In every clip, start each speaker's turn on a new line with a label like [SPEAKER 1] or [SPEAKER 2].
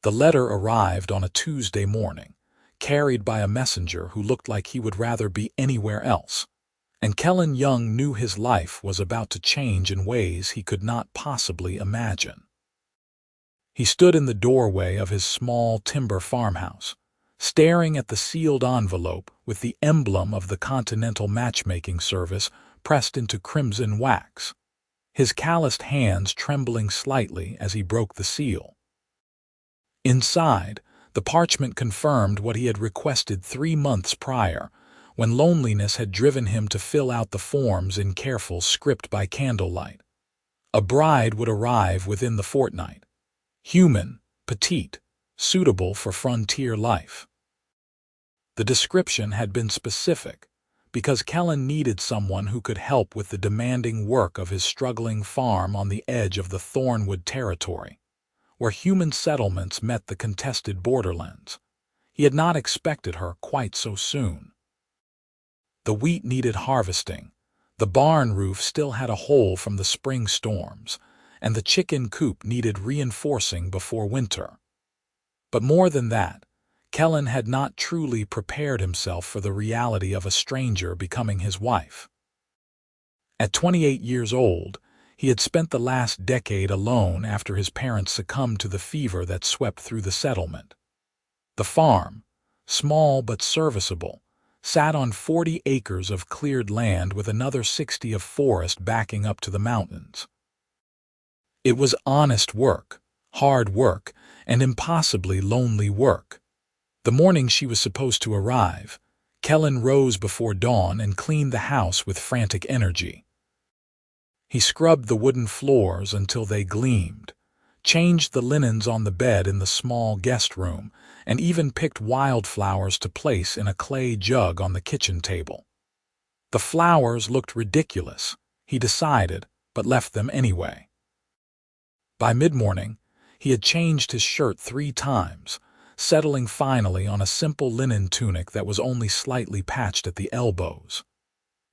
[SPEAKER 1] The letter arrived on a Tuesday morning, carried by a messenger who looked like he would rather be anywhere else. And Kellan Young knew his life was about to change in ways he could not possibly imagine. He stood in the doorway of his small timber farmhouse, staring at the sealed envelope with the emblem of the Continental Matchmaking Service pressed into crimson wax, his calloused hands trembling slightly as he broke the seal. Inside, the parchment confirmed what he had requested 3 months prior, when loneliness had driven him to fill out the forms in careful script by candlelight. A bride would arrive within the fortnight. Human, petite, suitable for frontier life. The description had been specific, because Kellan needed someone who could help with the demanding work of his struggling farm on the edge of the Thornwood territory, where human settlements met the contested borderlands. He had not expected her quite so soon. The wheat needed harvesting, the barn roof still had a hole from the spring storms, and the chicken coop needed reinforcing before winter. But more than that, Kellan had not truly prepared himself for the reality of a stranger becoming his wife. At 28 years old, he had spent the last decade alone after his parents succumbed to the fever that swept through the settlement. The farm, small but serviceable, sat on 40 acres of cleared land with another 60 of forest backing up to the mountains. It was honest work, hard work, and impossibly lonely work. The morning she was supposed to arrive, Kellan rose before dawn and cleaned the house with frantic energy. He scrubbed the wooden floors until they gleamed, changed the linens on the bed in the small guest room, and even picked wildflowers to place in a clay jug on the kitchen table. The flowers looked ridiculous, he decided, but left them anyway. By mid-morning, he had changed his shirt 3 times, settling finally on a simple linen tunic that was only slightly patched at the elbows.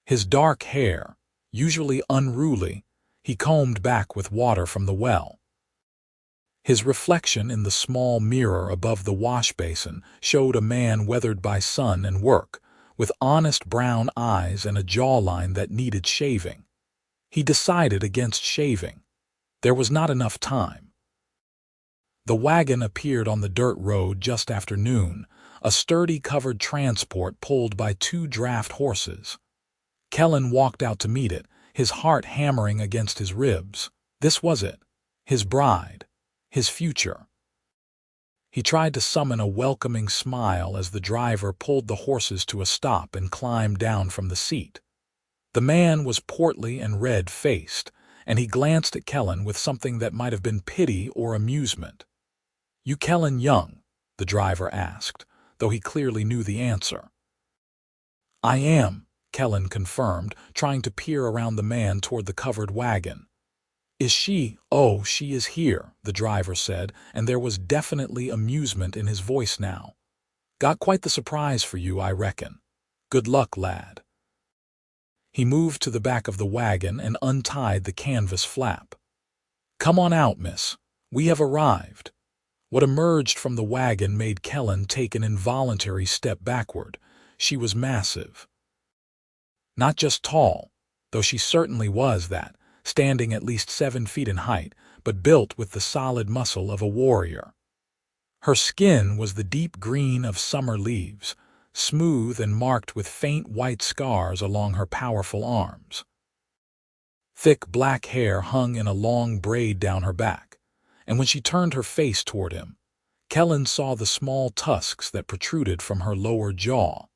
[SPEAKER 1] His dark hair, usually unruly, he combed back with water from the well. His reflection in the small mirror above the wash basin showed a man weathered by sun and work, with honest brown eyes and a jawline that needed shaving. He decided against shaving. There was not enough time. The wagon appeared on the dirt road just after noon, a sturdy covered transport pulled by 2 draft horses. Kellan walked out to meet it, his heart hammering against his ribs. This was it, his bride, his future. He tried to summon a welcoming smile as the driver pulled the horses to a stop and climbed down from the seat. The man was portly and red-faced, and he glanced at Kellan with something that might have been pity or amusement. "You Kellan Young?" the driver asked, though he clearly knew the answer. "I am," Kellan confirmed, trying to peer around the man toward the covered wagon. "Is she?" "Oh, she is here," the driver said, and there was definitely amusement in his voice now. "Got quite the surprise for you, I reckon. Good luck, lad." He moved to the back of the wagon and untied the canvas flap. "Come on out, miss. We have arrived." What emerged from the wagon made Kellan take an involuntary step backward. She was massive. Not just tall, though she certainly was that, standing at least 7 feet in height, but built with the solid muscle of a warrior. Her skin was the deep green of summer leaves, smooth and marked with faint white scars along her powerful arms. Thick black hair hung in a long braid down her back, and when she turned her face toward him, Kellan saw the small tusks that protruded from her lower jaw,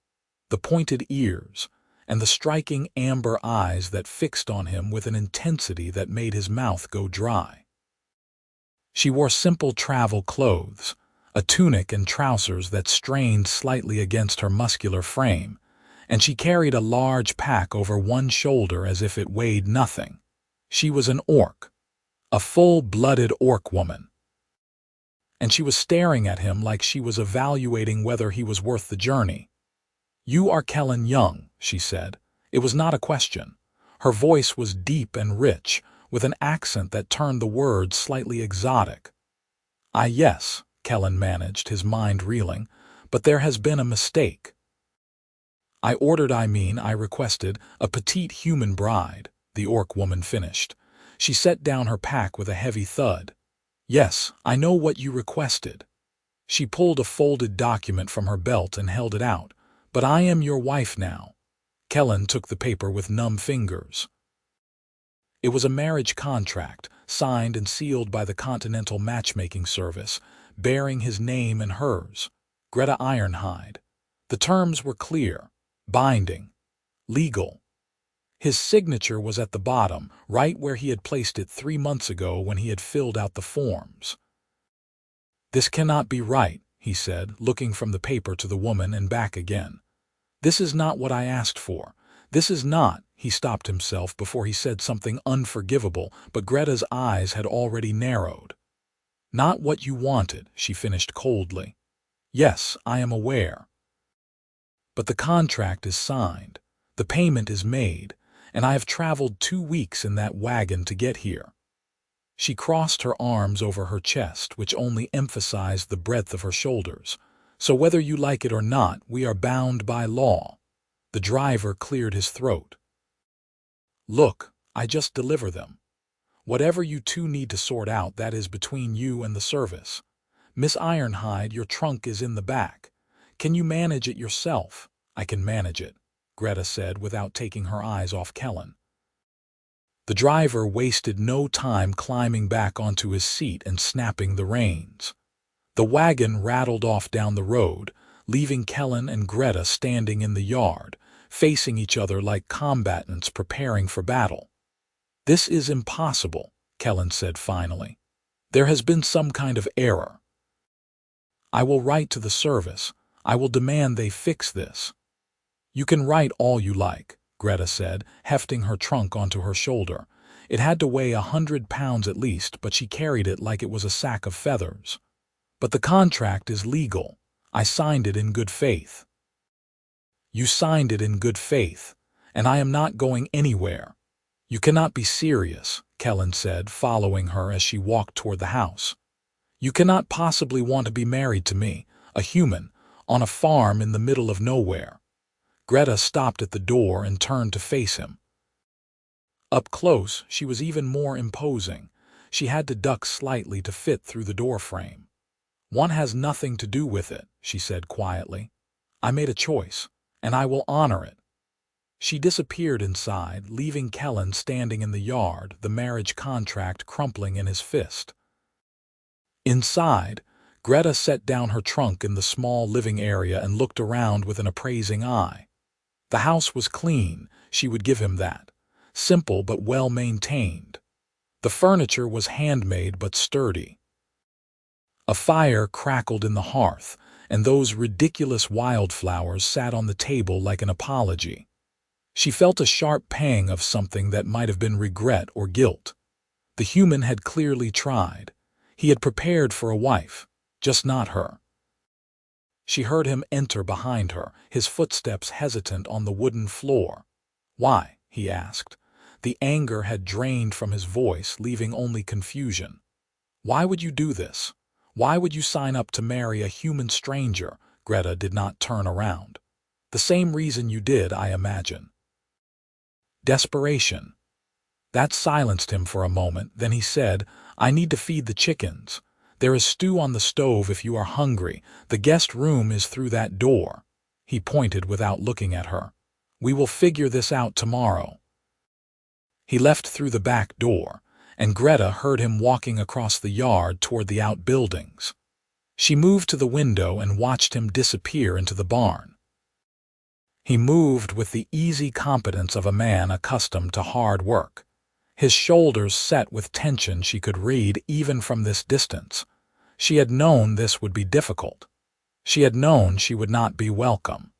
[SPEAKER 1] the pointed ears, and the striking amber eyes that fixed on him with an intensity that made his mouth go dry. She wore simple travel clothes, a tunic and trousers that strained slightly against her muscular frame, and she carried a large pack over one shoulder as if it weighed nothing. She was an orc, a full-blooded orc woman. And she was staring at him like she was evaluating whether he was worth the journey. "You are Kellan Young," she said. It was not a question. Her voice was deep and rich, with an accent that turned the words slightly exotic. "Ah, yes," Kellan managed, his mind reeling. "But there has been a mistake." I requested, a petite human bride," the orc woman finished. She set down her pack with a heavy thud. "Yes, I know what you requested." She pulled a folded document from her belt and held it out. "But I am your wife now." Kellan took the paper with numb fingers. It was a marriage contract, signed and sealed by the Continental Matchmaking Service, bearing his name and hers, Greta Ironhide. The terms were clear, binding, legal. His signature was at the bottom, right where he had placed it 3 months ago when he had filled out the forms. "This cannot be right," he said, looking from the paper to the woman and back again. "This is not what I asked for. This is not—" He stopped himself before he said something unforgivable, but Greta's eyes had already narrowed. "Not what you wanted," she finished coldly. "Yes, I am aware. But the contract is signed, the payment is made, and I have traveled 2 weeks in that wagon to get here." She crossed her arms over her chest, which only emphasized the breadth of her shoulders. "So whether you like it or not, we are bound by law." The driver cleared his throat. "Look, I just deliver them. Whatever you two need to sort out, that is between you and the service. Miss Ironhide, your trunk is in the back. Can you manage it yourself?" "I can manage it," Greta said without taking her eyes off Kellan. The driver wasted no time climbing back onto his seat and snapping the reins. The wagon rattled off down the road, leaving Kellan and Greta standing in the yard, facing each other like combatants preparing for battle. "This is impossible," Kellan said finally. "There has been some kind of error. I will write to the service. I will demand they fix this." "You can write all you like," Greta said, hefting her trunk onto her shoulder. It had to weigh 100 pounds at least, but she carried it like it was a sack of feathers. "But the contract is legal. I signed it in good faith." "You signed it in good faith, and I am not going anywhere." "You cannot be serious," Kellan said, following her as she walked toward the house. "You cannot possibly want to be married to me, a human, on a farm in the middle of nowhere." Greta stopped at the door and turned to face him. Up close, she was even more imposing. She had to duck slightly to fit through the doorframe. "One has nothing to do with it," she said quietly. "I made a choice, and I will honor it." She disappeared inside, leaving Kellan standing in the yard, the marriage contract crumpling in his fist. Inside, Greta set down her trunk in the small living area and looked around with an appraising eye. The house was clean, she would give him that. Simple but well maintained. The furniture was handmade but sturdy. A fire crackled in the hearth, and those ridiculous wildflowers sat on the table like an apology. She felt a sharp pang of something that might have been regret or guilt. The human had clearly tried. He had prepared for a wife, just not her. She heard him enter behind her, his footsteps hesitant on the wooden floor. "Why?" he asked. The anger had drained from his voice, leaving only confusion. "Why would you do this? Why would you sign up to marry a human stranger?" Greta did not turn around. "The same reason you did, I imagine." Desperation. That silenced him for a moment, then he said, "I need to feed the chickens. There is stew on the stove if you are hungry. The guest room is through that door." He pointed without looking at her. "We will figure this out tomorrow." He left through the back door, and Greta heard him walking across the yard toward the outbuildings. She moved to the window and watched him disappear into the barn. He moved with the easy competence of a man accustomed to hard work. His shoulders set with tension she could read even from this distance. She had known this would be difficult. She had known she would not be welcome.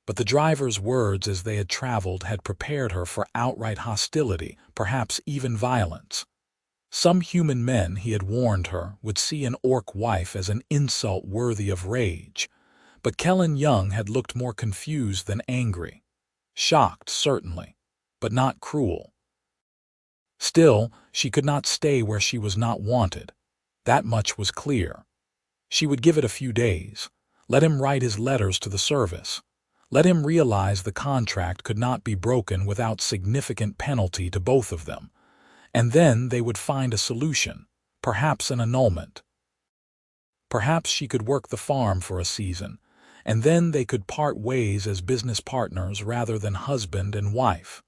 [SPEAKER 1] But the driver's words as they had traveled had prepared her for outright hostility, perhaps even violence. Some human men, he had warned her, would see an orc wife as an insult worthy of rage. But Kellan Young had looked more confused than angry. Shocked, certainly, but not cruel. Still, she could not stay where she was not wanted. That much was clear. She would give it a few days. Let him write his letters to the service. Let him realize the contract could not be broken without significant penalty to both of them. And then they would find a solution, perhaps an annulment. Perhaps she could work the farm for a season, and then they could part ways as business partners rather than husband and wife.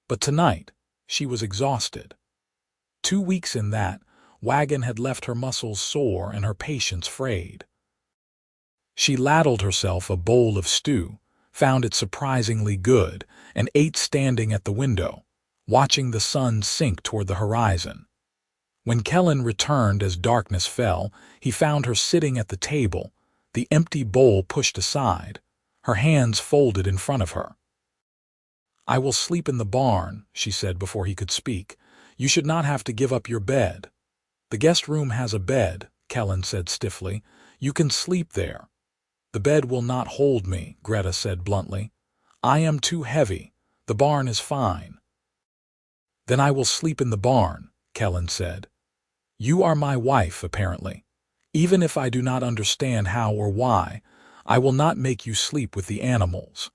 [SPEAKER 1] But tonight, she was exhausted. 2 weeks in that wagon had left her muscles sore and her patience frayed. She ladled herself a bowl of stew, found it surprisingly good, and ate standing at the window, watching the sun sink toward the horizon. When Kellan returned as darkness fell, he found her sitting at the table, the empty bowl pushed aside, her hands folded in front of her. "I will sleep in the barn," she said before he could speak. "You should not have to give up your bed." "The guest room has a bed," Kellan said stiffly. "You can sleep there." "The bed will not hold me," Greta said bluntly. "I am too heavy. The barn is fine." "Then I will sleep in the barn," Kellan said. "You are my wife, apparently. Even if I do not understand how or why, I will not make you sleep with the animals."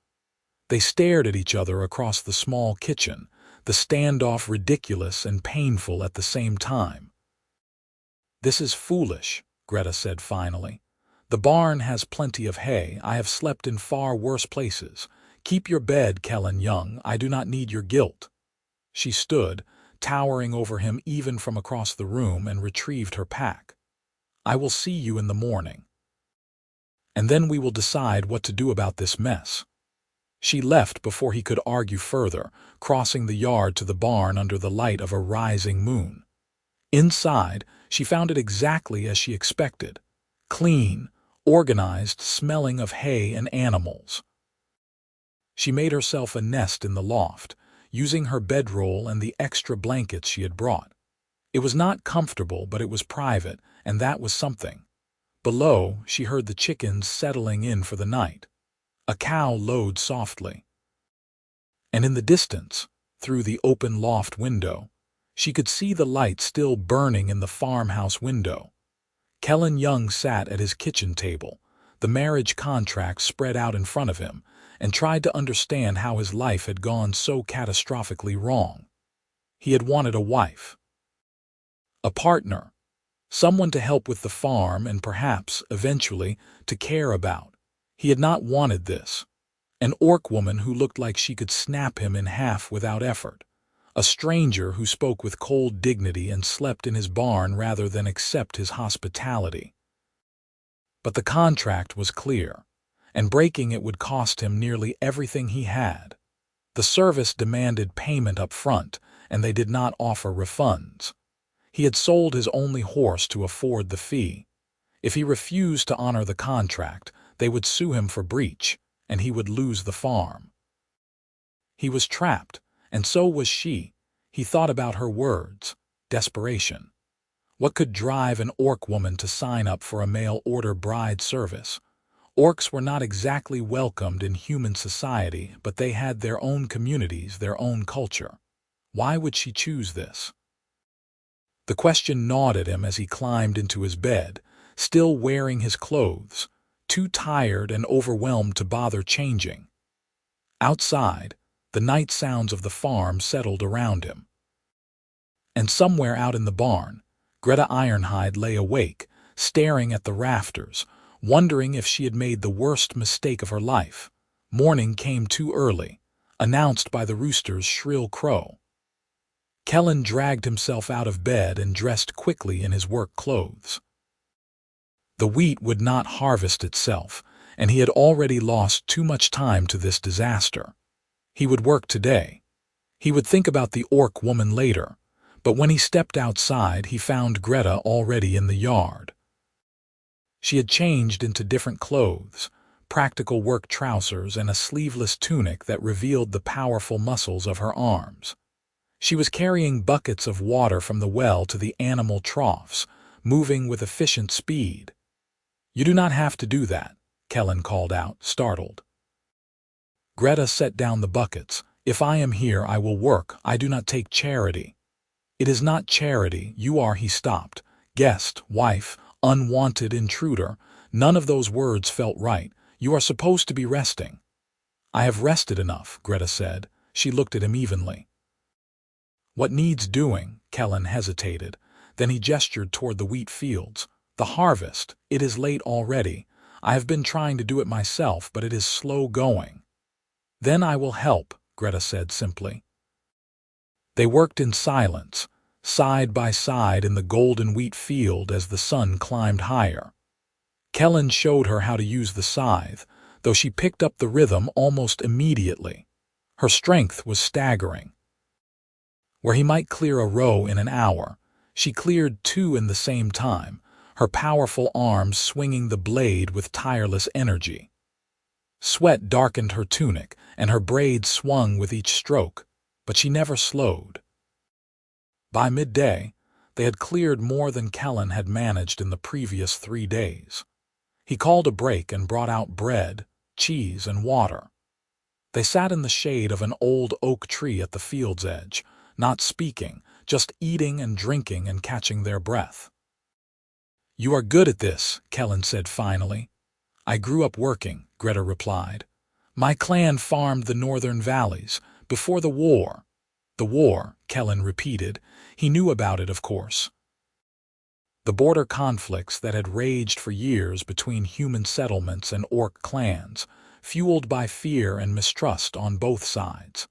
[SPEAKER 1] They stared at each other across the small kitchen, the standoff ridiculous and painful at the same time. "This is foolish," Greta said finally. "The barn has plenty of hay. I have slept in far worse places. Keep your bed, Kellan Young. I do not need your guilt." She stood, towering over him even from across the room, and retrieved her pack. "I will see you in the morning. And then we will decide what to do about this mess." She left before he could argue further, crossing the yard to the barn under the light of a rising moon. Inside, she found it exactly as she expected. Clean, organized, smelling of hay and animals. She made herself a nest in the loft, using her bedroll and the extra blankets she had brought. It was not comfortable, but it was private, and that was something. Below, she heard the chickens settling in for the night. A cow lowed softly. And in the distance, through the open loft window, she could see the light still burning in the farmhouse window. Kellan Young sat at his kitchen table, the marriage contract spread out in front of him, and tried to understand how his life had gone so catastrophically wrong. He had wanted a wife, a partner, someone to help with the farm and perhaps, eventually, to care about. He had not wanted this. An orc woman who looked like she could snap him in half without effort. A stranger who spoke with cold dignity and slept in his barn rather than accept his hospitality. But the contract was clear, and breaking it would cost him nearly everything he had. The service demanded payment up front, and they did not offer refunds. He had sold his only horse to afford the fee. If he refused to honor the contract, they would sue him for breach, and he would lose the farm. He was trapped, and so was she. He thought about her words, desperation. What could drive an orc woman to sign up for a mail-order bride service? Orcs were not exactly welcomed in human society, but they had their own communities, their own culture. Why would she choose this? The question gnawed at him as he climbed into his bed, still wearing his clothes, too tired and overwhelmed to bother changing. Outside, the night sounds of the farm settled around him. And somewhere out in the barn, Greta Ironhide lay awake, staring at the rafters, wondering if she had made the worst mistake of her life. Morning came too early, announced by the rooster's shrill crow. Kellan dragged himself out of bed and dressed quickly in his work clothes. The wheat would not harvest itself, and he had already lost too much time to this disaster. He would work today. He would think about the orc woman later, but when he stepped outside, he found Greta already in the yard. She had changed into different clothes, practical work trousers and a sleeveless tunic that revealed the powerful muscles of her arms. She was carrying buckets of water from the well to the animal troughs, moving with efficient speed. "You do not have to do that," Kellan called out, startled. Greta set down the buckets. "If I am here, I will work. I do not take charity." "It is not charity. You are," he stopped. "Guest, wife, Unwanted intruder. None of those words felt right. You are supposed to be resting. I have rested enough, Greta said. She looked at him evenly. What needs doing? Kellan hesitated. Then he gestured toward the wheat fields. The harvest. It is late already. I have been trying to do it myself, but it is slow going. Then I will help, Greta said simply. They worked in silence, side by side in the golden wheat field as the sun climbed higher. Kellan showed her how to use the scythe, though she picked up the rhythm almost immediately. Her strength was staggering. Where he might clear a row in an hour, she cleared two in the same time, her powerful arms swinging the blade with tireless energy. Sweat darkened her tunic, and her braids swung with each stroke, but she never slowed. By midday, they had cleared more than Kellan had managed in the previous 3 days. He called a break and brought out bread, cheese, and water. They sat in the shade of an old oak tree at the field's edge, not speaking, just eating and drinking and catching their breath. You are good at this, Kellan said finally. I grew up working, Greta replied. My clan farmed the northern valleys, before the war. The war, Kellan repeated. He knew about it, of course. The border conflicts that had raged for years between human settlements and orc clans, fueled by fear and mistrust on both sides.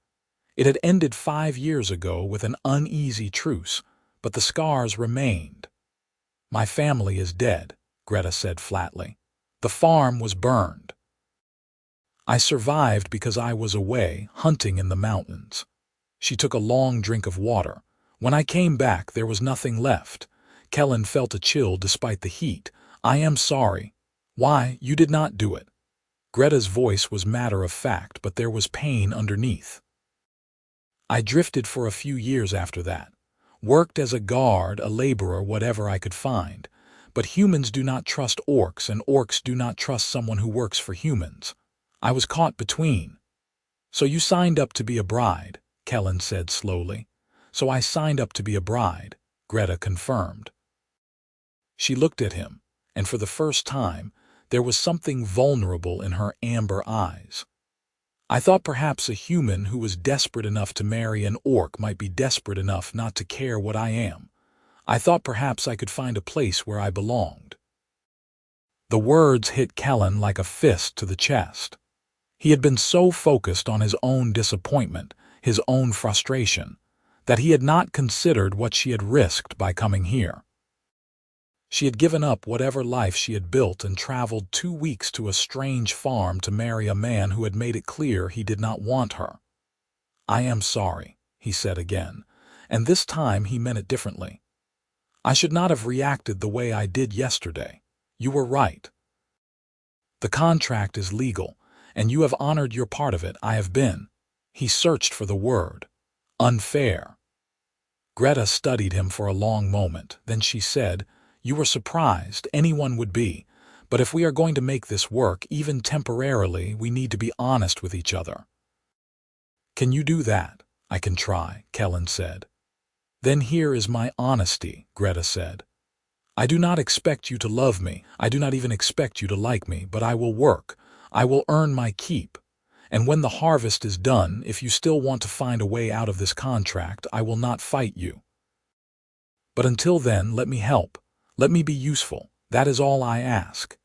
[SPEAKER 1] It had ended 5 years ago with an uneasy truce, but the scars remained. My family is dead, Greta said flatly. The farm was burned. I survived because I was away, hunting in the mountains. She took a long drink of water. When I came back, there was nothing left. Kellan felt a chill despite the heat. I am sorry. Why, you did not do it. Greta's voice was matter of fact, but there was pain underneath. I drifted for a few years after that. Worked as a guard, a laborer, whatever I could find. But humans do not trust orcs, and orcs do not trust someone who works for humans. I was caught between. So you signed up to be a bride, Kellan said slowly. So I signed up to be a bride, Greta confirmed. She looked at him, and for the first time, there was something vulnerable in her amber eyes. I thought perhaps a human who was desperate enough to marry an orc might be desperate enough not to care what I am. I thought perhaps I could find a place where I belonged. The words hit Kellan like a fist to the chest. He had been so focused on his own disappointment, his own frustration, that he had not considered what she had risked by coming here. She had given up whatever life she had built and traveled 2 weeks to a strange farm to marry a man who had made it clear he did not want her. I am sorry, he said again, and this time he meant it differently. I should not have reacted the way I did yesterday. You were right. The contract is legal, and you have honored your part of it. I have been. He searched for the word. Unfair. Greta studied him for a long moment. Then she said, You were surprised. Anyone would be. But if we are going to make this work, even temporarily, we need to be honest with each other. Can you do that? I can try, Kellan said. Then here is my honesty, Greta said. I do not expect you to love me. I do not even expect you to like me, but I will work. I will earn my keep. And when the harvest is done, if you still want to find a way out of this contract, I will not fight you. But until then, let me help. Let me be useful. That is all I ask.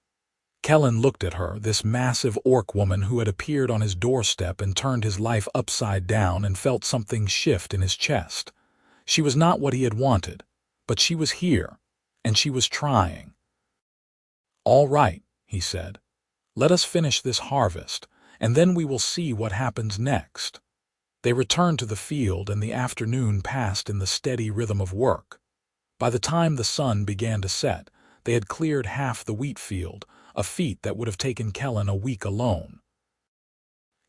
[SPEAKER 1] Kellan looked at her, this massive orc woman who had appeared on his doorstep and turned his life upside down, and felt something shift in his chest. She was not what he had wanted, but she was here, and she was trying. All right, he said. Let us finish this harvest, and then we will see what happens next. They returned to the field, and the afternoon passed in the steady rhythm of work. By the time the sun began to set, they had cleared half the wheat field, a feat that would have taken Kellan a week alone.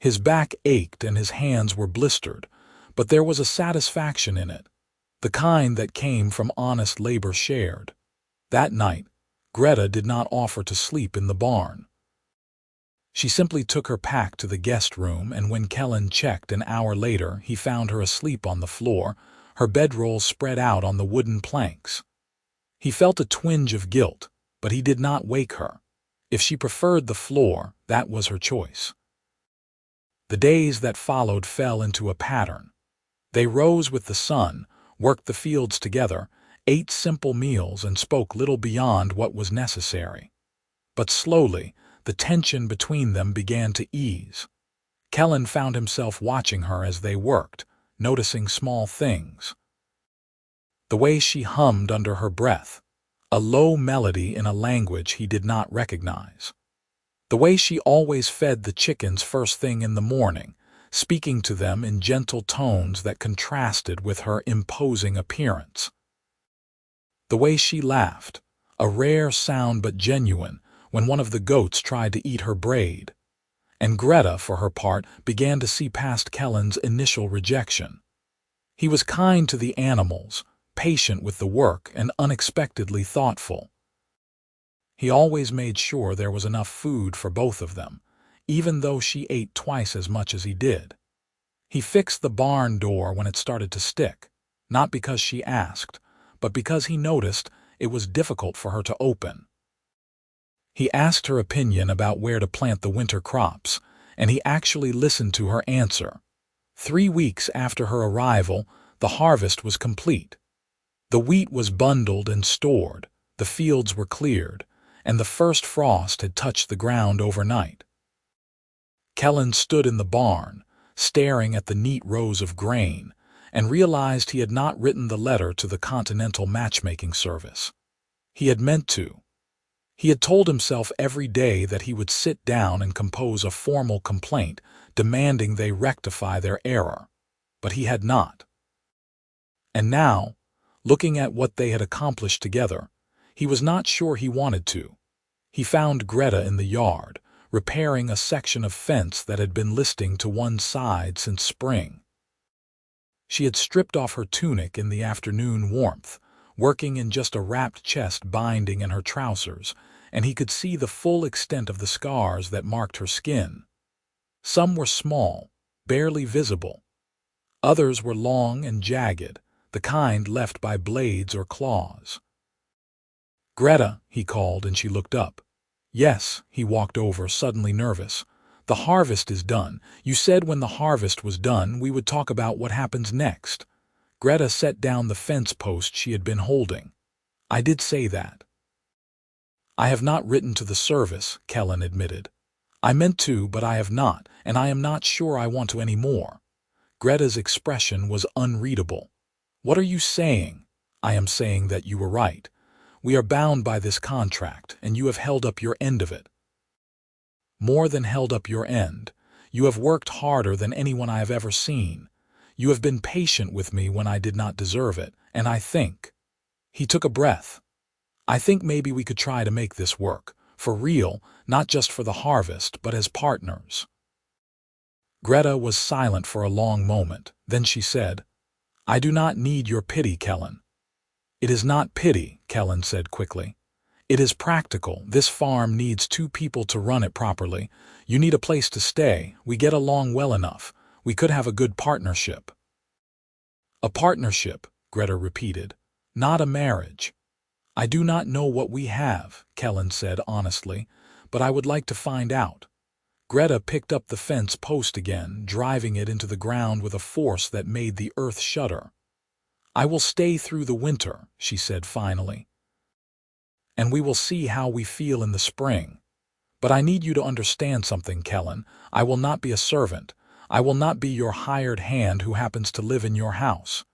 [SPEAKER 1] His back ached and his hands were blistered, but there was a satisfaction in it, the kind that came from honest labor shared. That night, Greta did not offer to sleep in the barn. She simply took her pack to the guest room, and when Kellan checked an hour later, he found her asleep on the floor, her bedroll spread out on the wooden planks. He felt a twinge of guilt. But he did not wake her. If she preferred the floor, that was her choice. The days that followed fell into a pattern. They rose with the sun, worked the fields together, ate simple meals, and spoke little beyond what was necessary. But slowly, the tension between them began to ease. Kellan found himself watching her as they worked, noticing small things. The way she hummed under her breath, a low melody in a language he did not recognize. The way she always fed the chickens first thing in the morning, speaking to them in gentle tones that contrasted with her imposing appearance. The way she laughed, a rare sound but genuine, when one of the goats tried to eat her braid. And Greta, for her part, began to see past Kellan's initial rejection. He was kind to the animals, patient with the work, and unexpectedly thoughtful. He always made sure there was enough food for both of them, even though she ate twice as much as he did. He fixed the barn door when it started to stick, not because she asked, but because he noticed it was difficult for her to open. He asked her opinion about where to plant the winter crops, and he actually listened to her answer. 3 weeks after her arrival, the harvest was complete. The wheat was bundled and stored, the fields were cleared, and the first frost had touched the ground overnight. Kellan stood in the barn, staring at the neat rows of grain, and realized he had not written the letter to the Continental Matchmaking Service. He had meant to. He had told himself every day that he would sit down and compose a formal complaint, demanding they rectify their error. But he had not. And now, looking at what they had accomplished together, he was not sure he wanted to. He found Greta in the yard, repairing a section of fence that had been listing to one side since spring. She had stripped off her tunic in the afternoon warmth, working in just a wrapped chest binding in her trousers, and he could see the full extent of the scars that marked her skin. Some were small, barely visible. Others were long and jagged, the kind left by blades or claws. "Greta," he called, and she looked up. "Yes," he walked over, suddenly nervous. "The harvest is done. You said when the harvest was done we would talk about what happens next." Greta set down the fence post she had been holding. "I did say that." "I have not written to the service," Kellan admitted. "I meant to, but I have not, and I am not sure I want to anymore." Greta's expression was unreadable. "What are you saying?" "I am saying that you were right. We are bound by this contract, and you have held up your end of it." "More than held up your end. You have worked harder than anyone I have ever seen. You have been patient with me when I did not deserve it, and I think—" He took a breath. "I think maybe we could try to make this work, for real, not just for the harvest, but as partners." Greta was silent for a long moment. Then she said, "I do not need your pity, Kellan." "It is not pity," Kellan said quickly. "It is practical. This farm needs 2 people to run it properly. You need a place to stay. We get along well enough. We could have a good partnership." "A partnership," Greta repeated, "not a marriage." "I do not know what we have," Kellan said honestly, "but I would like to find out." Greta picked up the fence post again, driving it into the ground with a force that made the earth shudder. "I will stay through the winter," she said finally. "And we will see how we feel in the spring. But I need you to understand something, Kellan. I will not be a servant. I will not be your hired hand who happens to live in your house.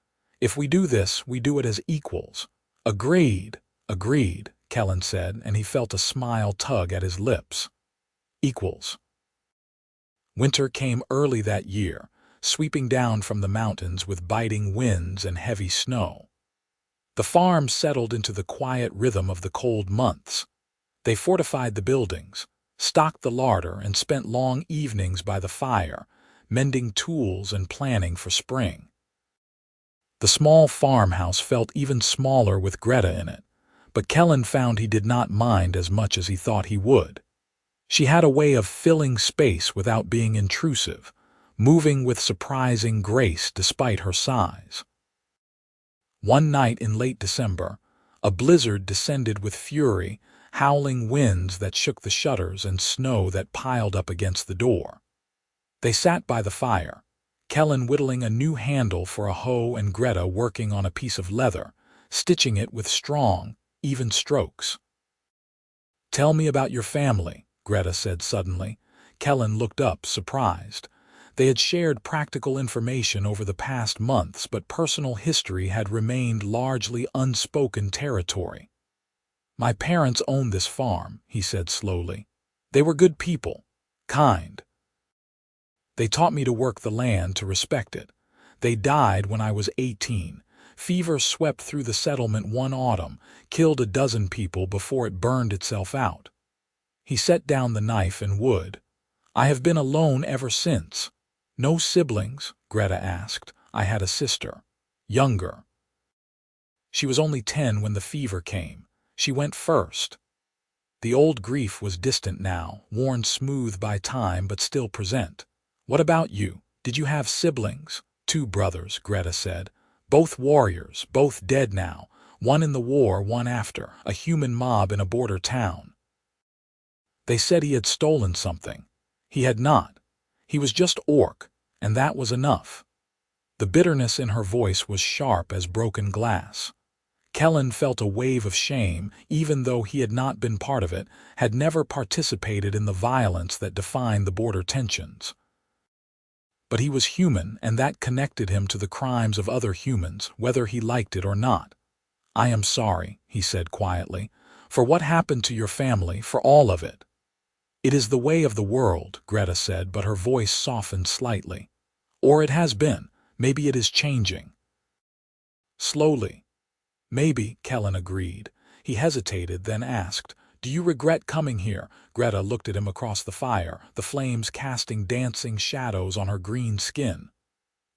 [SPEAKER 1] If we do this, we do it as equals." "Agreed, agreed," Kellan said, and he felt a smile tug at his lips. "Equals." Winter came early that year, sweeping down from the mountains with biting winds and heavy snow. The farm settled into the quiet rhythm of the cold months. They fortified the buildings, stocked the larder, and spent long evenings by the fire, mending tools and planning for spring. The small farmhouse felt even smaller with Greta in it, but Kellan found he did not mind as much as he thought he would. She had a way of filling space without being intrusive, moving with surprising grace despite her size. One night in late December, a blizzard descended with fury, howling winds that shook the shutters and snow that piled up against the door. They sat by the fire, Kellan whittling a new handle for a hoe and Greta working on a piece of leather, stitching it with strong, even strokes. "Tell me about your family," Greta said suddenly. Kellan looked up, surprised. They had shared practical information over the past months, but personal history had remained largely unspoken territory. "My parents owned this farm," he said slowly. "They were good people, kind. They taught me to work the land, to respect it. They died when I was 18. Fever swept through the settlement one autumn, killed a dozen people before it burned itself out." He set down the knife and wood. "I have been alone ever since." "No siblings?" Greta asked. "I had a sister. Younger. She was only 10 when the fever came. She went first." The old grief was distant now, worn smooth by time but still present. "What about you? Did you have siblings?" "2 brothers," Greta said. "Both warriors, both dead now. One in the war, one after, a human mob in a border town. They said he had stolen something. He had not. He was just orc, and that was enough." The bitterness in her voice was sharp as broken glass. Kellan felt a wave of shame, even though he had not been part of it, had never participated in the violence that defined the border tensions. But he was human, and that connected him to the crimes of other humans, whether he liked it or not. "I am sorry," he said quietly, "for what happened to your family, for all of it." "It is the way of the world," Greta said, but her voice softened slightly. "Or it has been. Maybe it is changing." Slowly. "Maybe," Kellan agreed. He hesitated, then asked, "Do you regret coming here?" Greta looked at him across the fire, the flames casting dancing shadows on her green skin.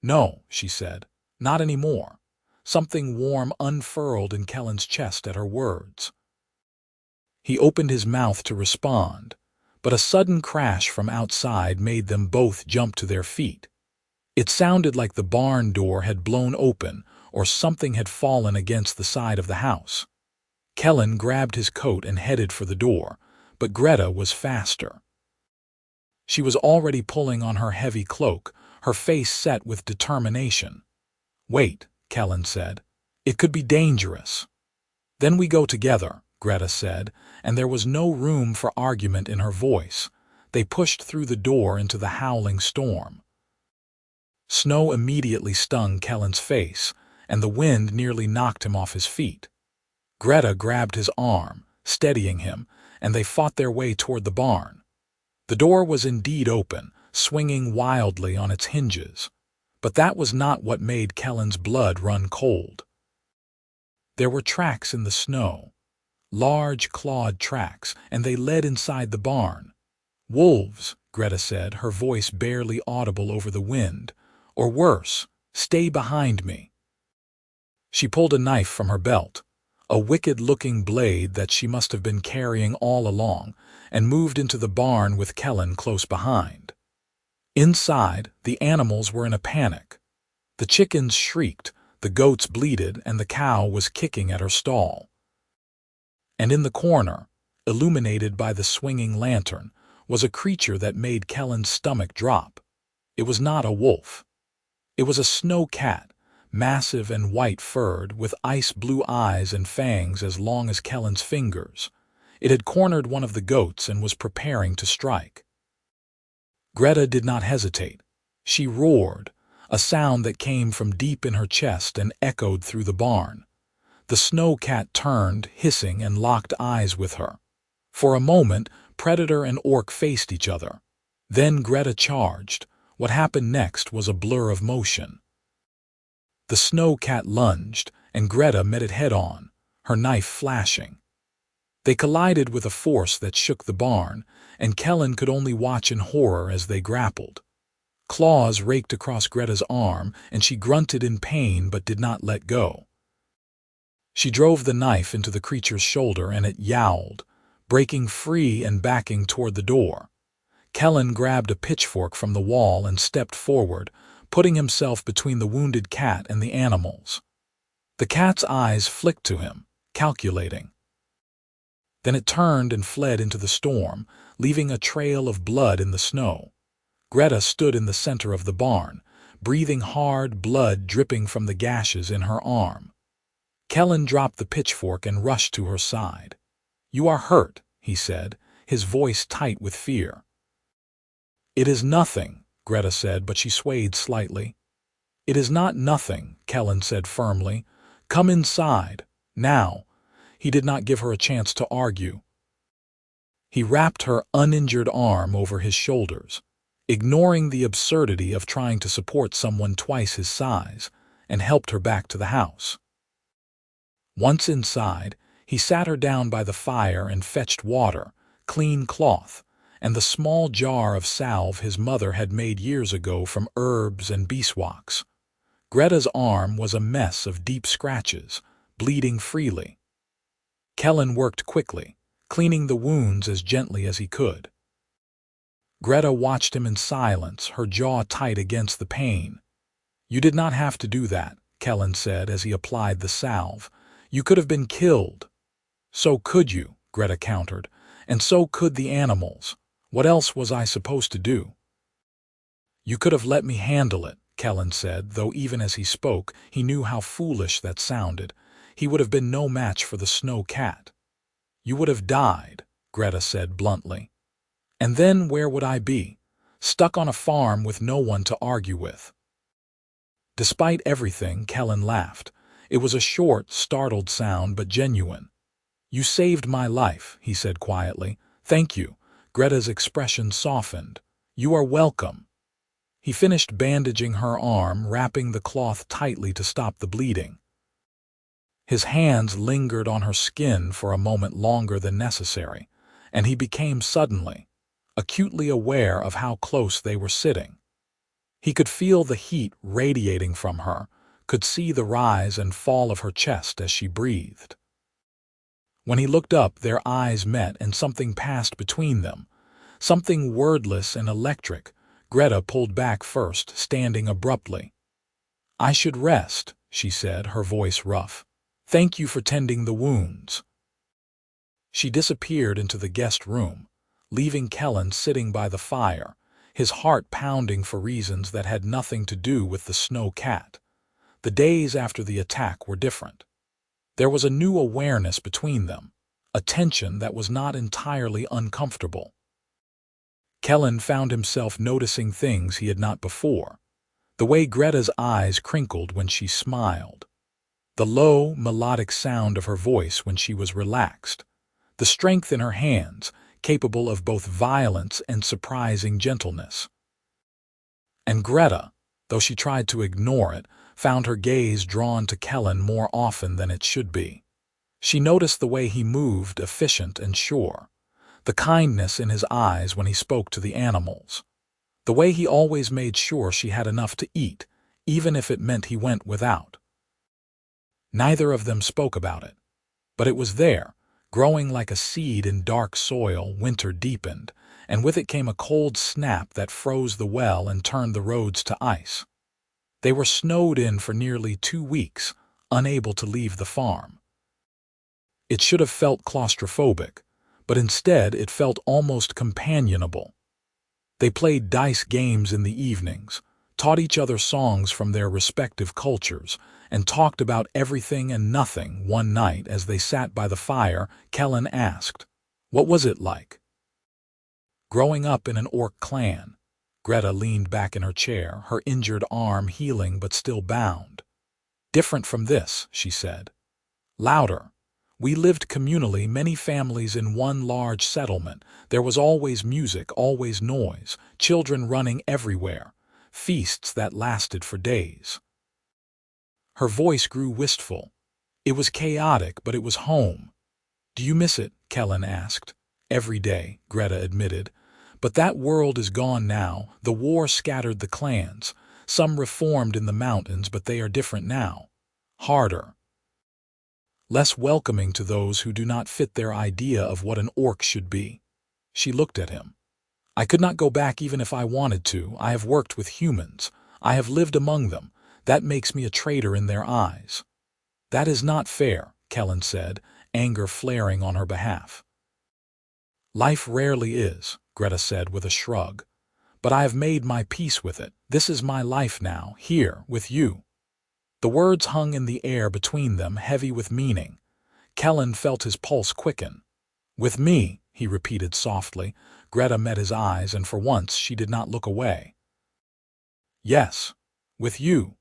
[SPEAKER 1] "No," she said. "Not anymore." Something warm unfurled in Kellan's chest at her words. He opened his mouth to respond, but a sudden crash from outside made them both jump to their feet. It sounded like the barn door had blown open or something had fallen against the side of the house. Kellan grabbed his coat and headed for the door, but Greta was faster. She was already pulling on her heavy cloak, her face set with determination. "Wait," Kellan said. "It could be dangerous." "Then we go together," Greta said, and there was no room for argument in her voice. They pushed through the door into the howling storm. Snow immediately stung Kellan's face, and the wind nearly knocked him off his feet. Greta grabbed his arm, steadying him, and they fought their way toward the barn. The door was indeed open, swinging wildly on its hinges. But that was not what made Kellan's blood run cold. There were tracks in the snow, large clawed tracks, and they led inside the barn. "Wolves," Greta said, her voice barely audible over the wind. "Or worse, stay behind me." She pulled a knife from her belt, a wicked-looking blade that she must have been carrying all along, and moved into the barn with Kellan close behind. Inside, the animals were in a panic. The chickens shrieked, the goats bleated, and the cow was kicking at her stall. And in the corner, illuminated by the swinging lantern, was a creature that made Kellan's stomach drop. It was not a wolf. It was a snow cat, massive and white-furred, with ice-blue eyes and fangs as long as Kellan's fingers. It had cornered one of the goats and was preparing to strike. Greta did not hesitate. She roared, a sound that came from deep in her chest and echoed through the barn. The snow cat turned, hissing, and locked eyes with her. For a moment, predator and orc faced each other. Then Greta charged. What happened next was a blur of motion. The snow cat lunged, and Greta met it head-on, her knife flashing. They collided with a force that shook the barn, and Kellan could only watch in horror as they grappled. Claws raked across Greta's arm, and she grunted in pain but did not let go. She drove the knife into the creature's shoulder, and it yowled, breaking free and backing toward the door. Kellan grabbed a pitchfork from the wall and stepped forward, putting himself between the wounded cat and the animals. The cat's eyes flicked to him, calculating. Then it turned and fled into the storm, leaving a trail of blood in the snow. Greta stood in the center of the barn, breathing hard, blood dripping from the gashes in her arm. Kellan dropped the pitchfork and rushed to her side. "You are hurt," he said, his voice tight with fear. "It is nothing," Greta said, but she swayed slightly. "It is not nothing," Kellan said firmly. "Come inside, now." He did not give her a chance to argue. He wrapped her uninjured arm over his shoulders, ignoring the absurdity of trying to support someone twice his size, and helped her back to the house. Once inside, he sat her down by the fire and fetched water, clean cloth, and the small jar of salve his mother had made years ago from herbs and beeswax. Greta's arm was a mess of deep scratches, bleeding freely. Kellan worked quickly, cleaning the wounds as gently as he could. Greta watched him in silence, her jaw tight against the pain. "You did not have to do that," Kellan said as he applied the salve. "You could have been killed." "So could you," Greta countered, "and so could the animals. What else was I supposed to do?" "You could have let me handle it," Kellan said, though even as he spoke, he knew how foolish that sounded. He would have been no match for the snow cat. "You would have died," Greta said bluntly. "And then where would I be? Stuck on a farm with no one to argue with." Despite everything, Kellan laughed. It was a short, startled sound, but genuine. "You saved my life," he said quietly. "Thank you." Greta's expression softened. "You are welcome." He finished bandaging her arm, wrapping the cloth tightly to stop the bleeding. His hands lingered on her skin for a moment longer than necessary, and he became suddenly, acutely aware of how close they were sitting. He could feel the heat radiating from her, could see the rise and fall of her chest as she breathed. When he looked up, their eyes met and something passed between them, something wordless and electric. Greta pulled back first, standing abruptly. "I should rest," she said, her voice rough. "Thank you for tending the wounds." She disappeared into the guest room, leaving Kellan sitting by the fire, his heart pounding for reasons that had nothing to do with the snow cat. The days after the attack were different. There was a new awareness between them, a tension that was not entirely uncomfortable. Kellan found himself noticing things he had not before. The way Greta's eyes crinkled when she smiled. The low, melodic sound of her voice when she was relaxed. The strength in her hands, capable of both violence and surprising gentleness. And Greta, though she tried to ignore it, found her gaze drawn to Kellan more often than it should be. She noticed the way he moved, efficient and sure. The kindness in his eyes when he spoke to the animals. The way he always made sure she had enough to eat, even if it meant he went without. Neither of them spoke about it, but it was there, growing like a seed in dark soil. Winter deepened, and with it came a cold snap that froze the well and turned the roads to ice. They were snowed in for nearly 2 weeks, unable to leave the farm. It should have felt claustrophobic, but instead it felt almost companionable. They played dice games in the evenings, taught each other songs from their respective cultures, and talked about everything and nothing. One night, as they sat by the fire, Kellan asked, "What was it like growing up in an orc clan?" Greta leaned back in her chair, her injured arm healing but still bound. "Different from this," she said. "Louder. We lived communally, many families in one large settlement. There was always music, always noise, children running everywhere, feasts that lasted for days." Her voice grew wistful. "It was chaotic, but it was home." "Do you miss it?" Kellan asked. "Every day," Greta admitted. "But that world is gone now. The war scattered the clans. Some reformed in the mountains, but they are different now. Harder. Less welcoming to those who do not fit their idea of what an orc should be." She looked at him. "I could not go back even if I wanted to. I have worked with humans. I have lived among them. That makes me a traitor in their eyes." "That is not fair," Kellan said, anger flaring on her behalf. Life rarely is, Greta said with a shrug. But I have made my peace with it. This is my life now, here, with you. The words hung in the air between them, heavy with meaning. Kellan felt his pulse quicken. With me, he repeated softly. Greta met his eyes, and for once she did not look away. Yes, with you.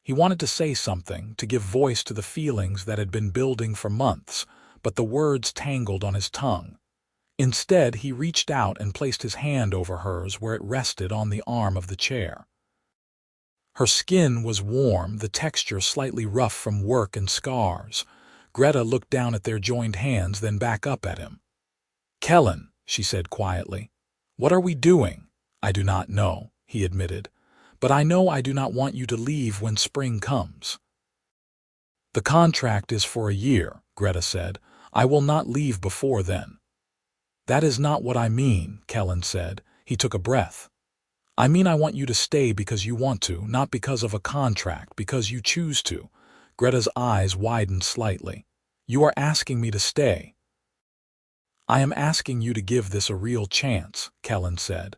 [SPEAKER 1] He wanted to say something, to give voice to the feelings that had been building for months, but the words tangled on his tongue. Instead, he reached out and placed his hand over hers where it rested on the arm of the chair. Her skin was warm, the texture slightly rough from work and scars. Greta looked down at their joined hands, then back up at him. Kellan, she said quietly, what are we doing? I do not know, he admitted, but I know I do not want you to leave when spring comes. The contract is for a year, Greta said. I will not leave before then. That is not what I mean, Kellan said. He took a breath. I mean I want you to stay because you want to, not because of a contract, because you choose to. Greta's eyes widened slightly. You are asking me to stay. I am asking you to give this a real chance, Kellan said.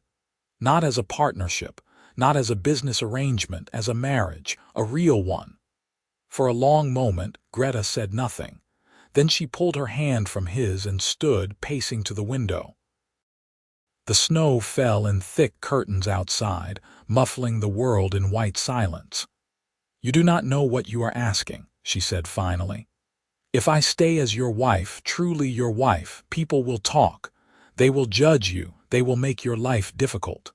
[SPEAKER 1] Not as a partnership, not as a business arrangement, as a marriage, a real one. For a long moment, Greta said nothing. Then she pulled her hand from his and stood, pacing to the window. The snow fell in thick curtains outside, muffling the world in white silence. You do not know what you are asking, she said finally. If I stay as your wife, truly your wife, people will talk. They will judge you. They will make your life difficult.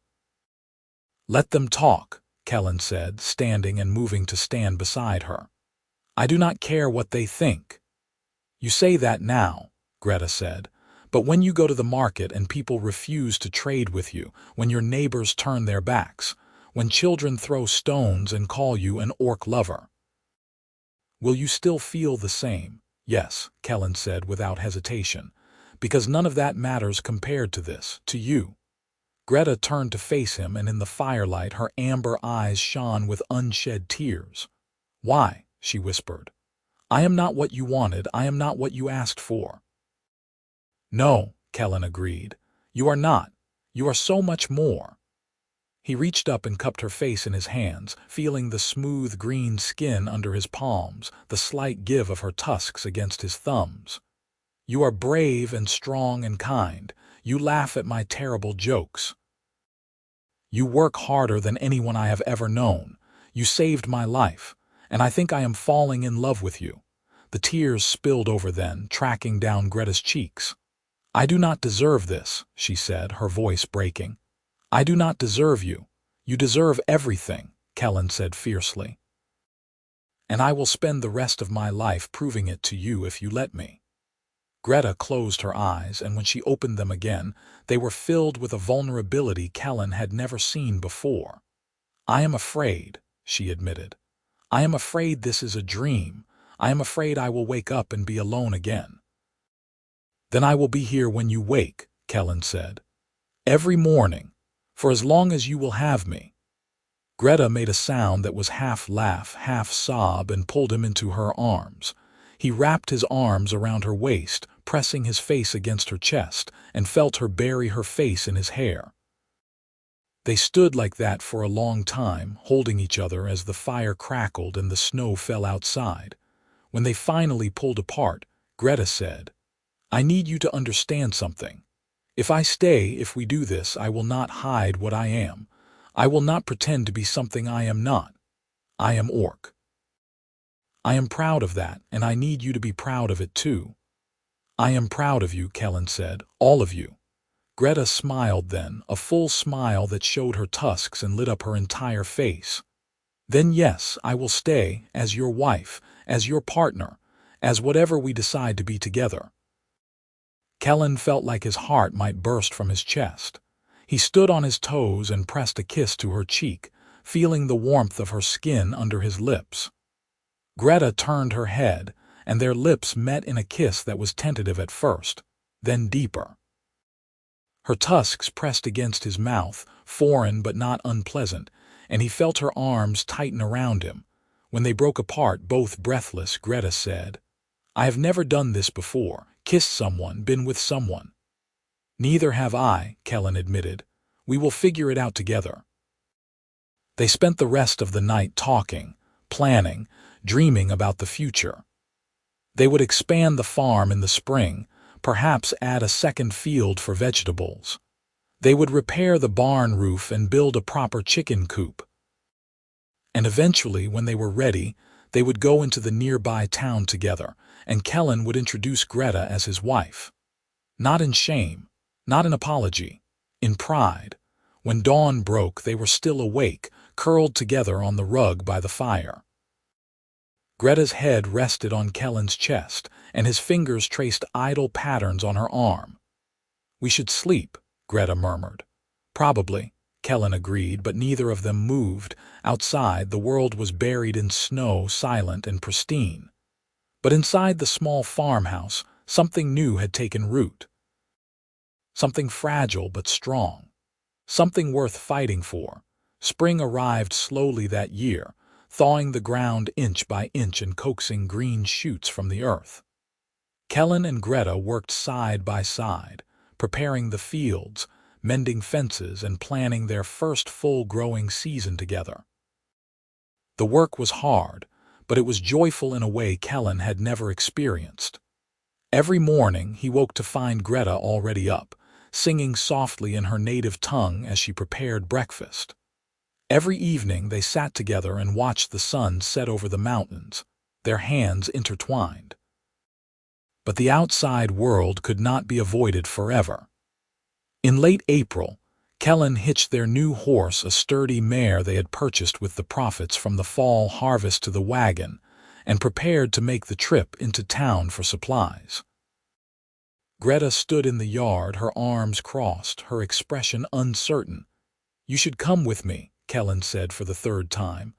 [SPEAKER 1] Let them talk, Kellan said, standing and moving to stand beside her. I do not care what they think. You say that now, Greta said. But when you go to the market and people refuse to trade with you, when your neighbors turn their backs, when children throw stones and call you an orc lover, will you still feel the same? Yes, Kellan said without hesitation, because none of that matters compared to this, to you. Greta turned to face him, and in the firelight her amber eyes shone with unshed tears. Why? She whispered. I am not what you wanted. I am not what you asked for. No, Kellan agreed. You are not. You are so much more. He reached up and cupped her face in his hands, feeling the smooth green skin under his palms, the slight give of her tusks against his thumbs. You are brave and strong and kind. You laugh at my terrible jokes. You work harder than anyone I have ever known. You saved my life, and I think I am falling in love with you. The tears spilled over then, tracking down Greta's cheeks. I do not deserve this, she said, her voice breaking. I do not deserve you. You deserve everything, Kellan said fiercely. And I will spend the rest of my life proving it to you if you let me. Greta closed her eyes, and when she opened them again, they were filled with a vulnerability Kellan had never seen before. I am afraid, she admitted. I am afraid this is a dream. I am afraid I will wake up and be alone again. Then I will be here when you wake, Kellan said. Every morning, for as long as you will have me. Greta made a sound that was half laugh, half sob, and pulled him into her arms. He wrapped his arms around her waist, pressing his face against her chest, and felt her bury her face in his hair. They stood like that for a long time, holding each other as the fire crackled and the snow fell outside. When they finally pulled apart, Greta said, I need you to understand something. If I stay, if we do this, I will not hide what I am. I will not pretend to be something I am not. I am orc. I am proud of that, and I need you to be proud of it too. I am proud of you, Kellan said, all of you. Greta smiled then, a full smile that showed her tusks and lit up her entire face. Then yes, I will stay, as your wife, as your partner, as whatever we decide to be together. Kellan felt like his heart might burst from his chest. He stood on his toes and pressed a kiss to her cheek, feeling the warmth of her skin under his lips. Greta turned her head, and their lips met in a kiss that was tentative at first, then deeper. Her tusks pressed against his mouth, foreign but not unpleasant, and he felt her arms tighten around him. When they broke apart, both breathless, Greta said, I have never done this before, kissed someone, been with someone. Neither have I, Kellan admitted. We will figure it out together. They spent the rest of the night talking, planning, dreaming about the future. They would expand the farm in the spring, perhaps add a second field for vegetables. They would repair the barn roof and build a proper chicken coop. And eventually, when they were ready, they would go into the nearby town together, and Kellan would introduce Greta as his wife. Not in shame, not in apology, in pride. When dawn broke, they were still awake, curled together on the rug by the fire. Greta's head rested on Kellan's chest, and his fingers traced idle patterns on her arm. "We should sleep," Greta murmured. "Probably," Kellan agreed, but neither of them moved. Outside, the world was buried in snow, silent and pristine. But inside the small farmhouse, something new had taken root. Something fragile but strong. Something worth fighting for. Spring arrived slowly that year, thawing the ground inch by inch and coaxing green shoots from the earth. Kellan and Greta worked side by side, preparing the fields, mending fences, and planning their first full growing season together. The work was hard, but it was joyful in a way Kellan had never experienced. Every morning he woke to find Greta already up, singing softly in her native tongue as she prepared breakfast. Every evening they sat together and watched the sun set over the mountains, their hands intertwined. But the outside world could not be avoided forever. In late April, Kellan hitched their new horse, a sturdy mare they had purchased with the profits from the fall harvest, to the wagon, and prepared to make the trip into town for supplies. Greta stood in the yard, her arms crossed, her expression uncertain. "You should come with me," Kellan said for the third time.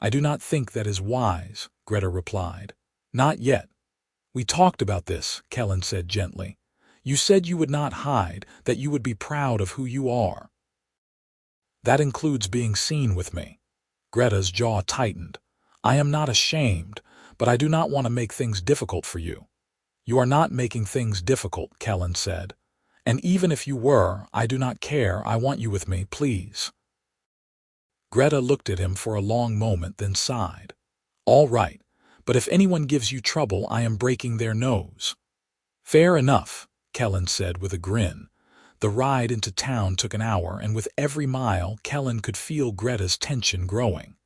[SPEAKER 1] "I do not think that is wise," Greta replied. "Not yet. We talked about this," Kellan said gently. "You said you would not hide, that you would be proud of who you are." "That includes being seen with me." Greta's jaw tightened. "I am not ashamed, but I do not want to make things difficult for you." "You are not making things difficult," Kellan said. "And even if you were, I do not care. I want you with me, please." Greta looked at him for a long moment, then sighed. "All right, but if anyone gives you trouble, I am breaking their nose." "Fair enough," Kellan said with a grin. The ride into town took an hour, and with every mile, Kellan could feel Greta's tension growing.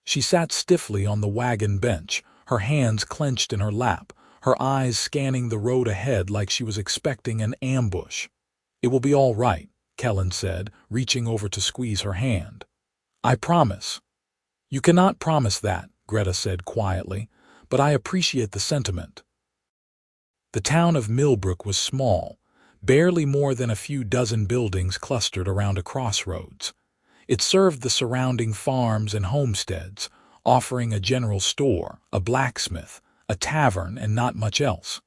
[SPEAKER 1] She sat stiffly on the wagon bench, her hands clenched in her lap, her eyes scanning the road ahead like she was expecting an ambush. "It will be all right," Kellan said, reaching over to squeeze her hand. "I promise." "You cannot promise that," Greta said quietly, "but I appreciate the sentiment." The town of Millbrook was small, barely more than a few dozen buildings clustered around a crossroads. It served the surrounding farms and homesteads, offering a general store, a blacksmith, a tavern, and not much else.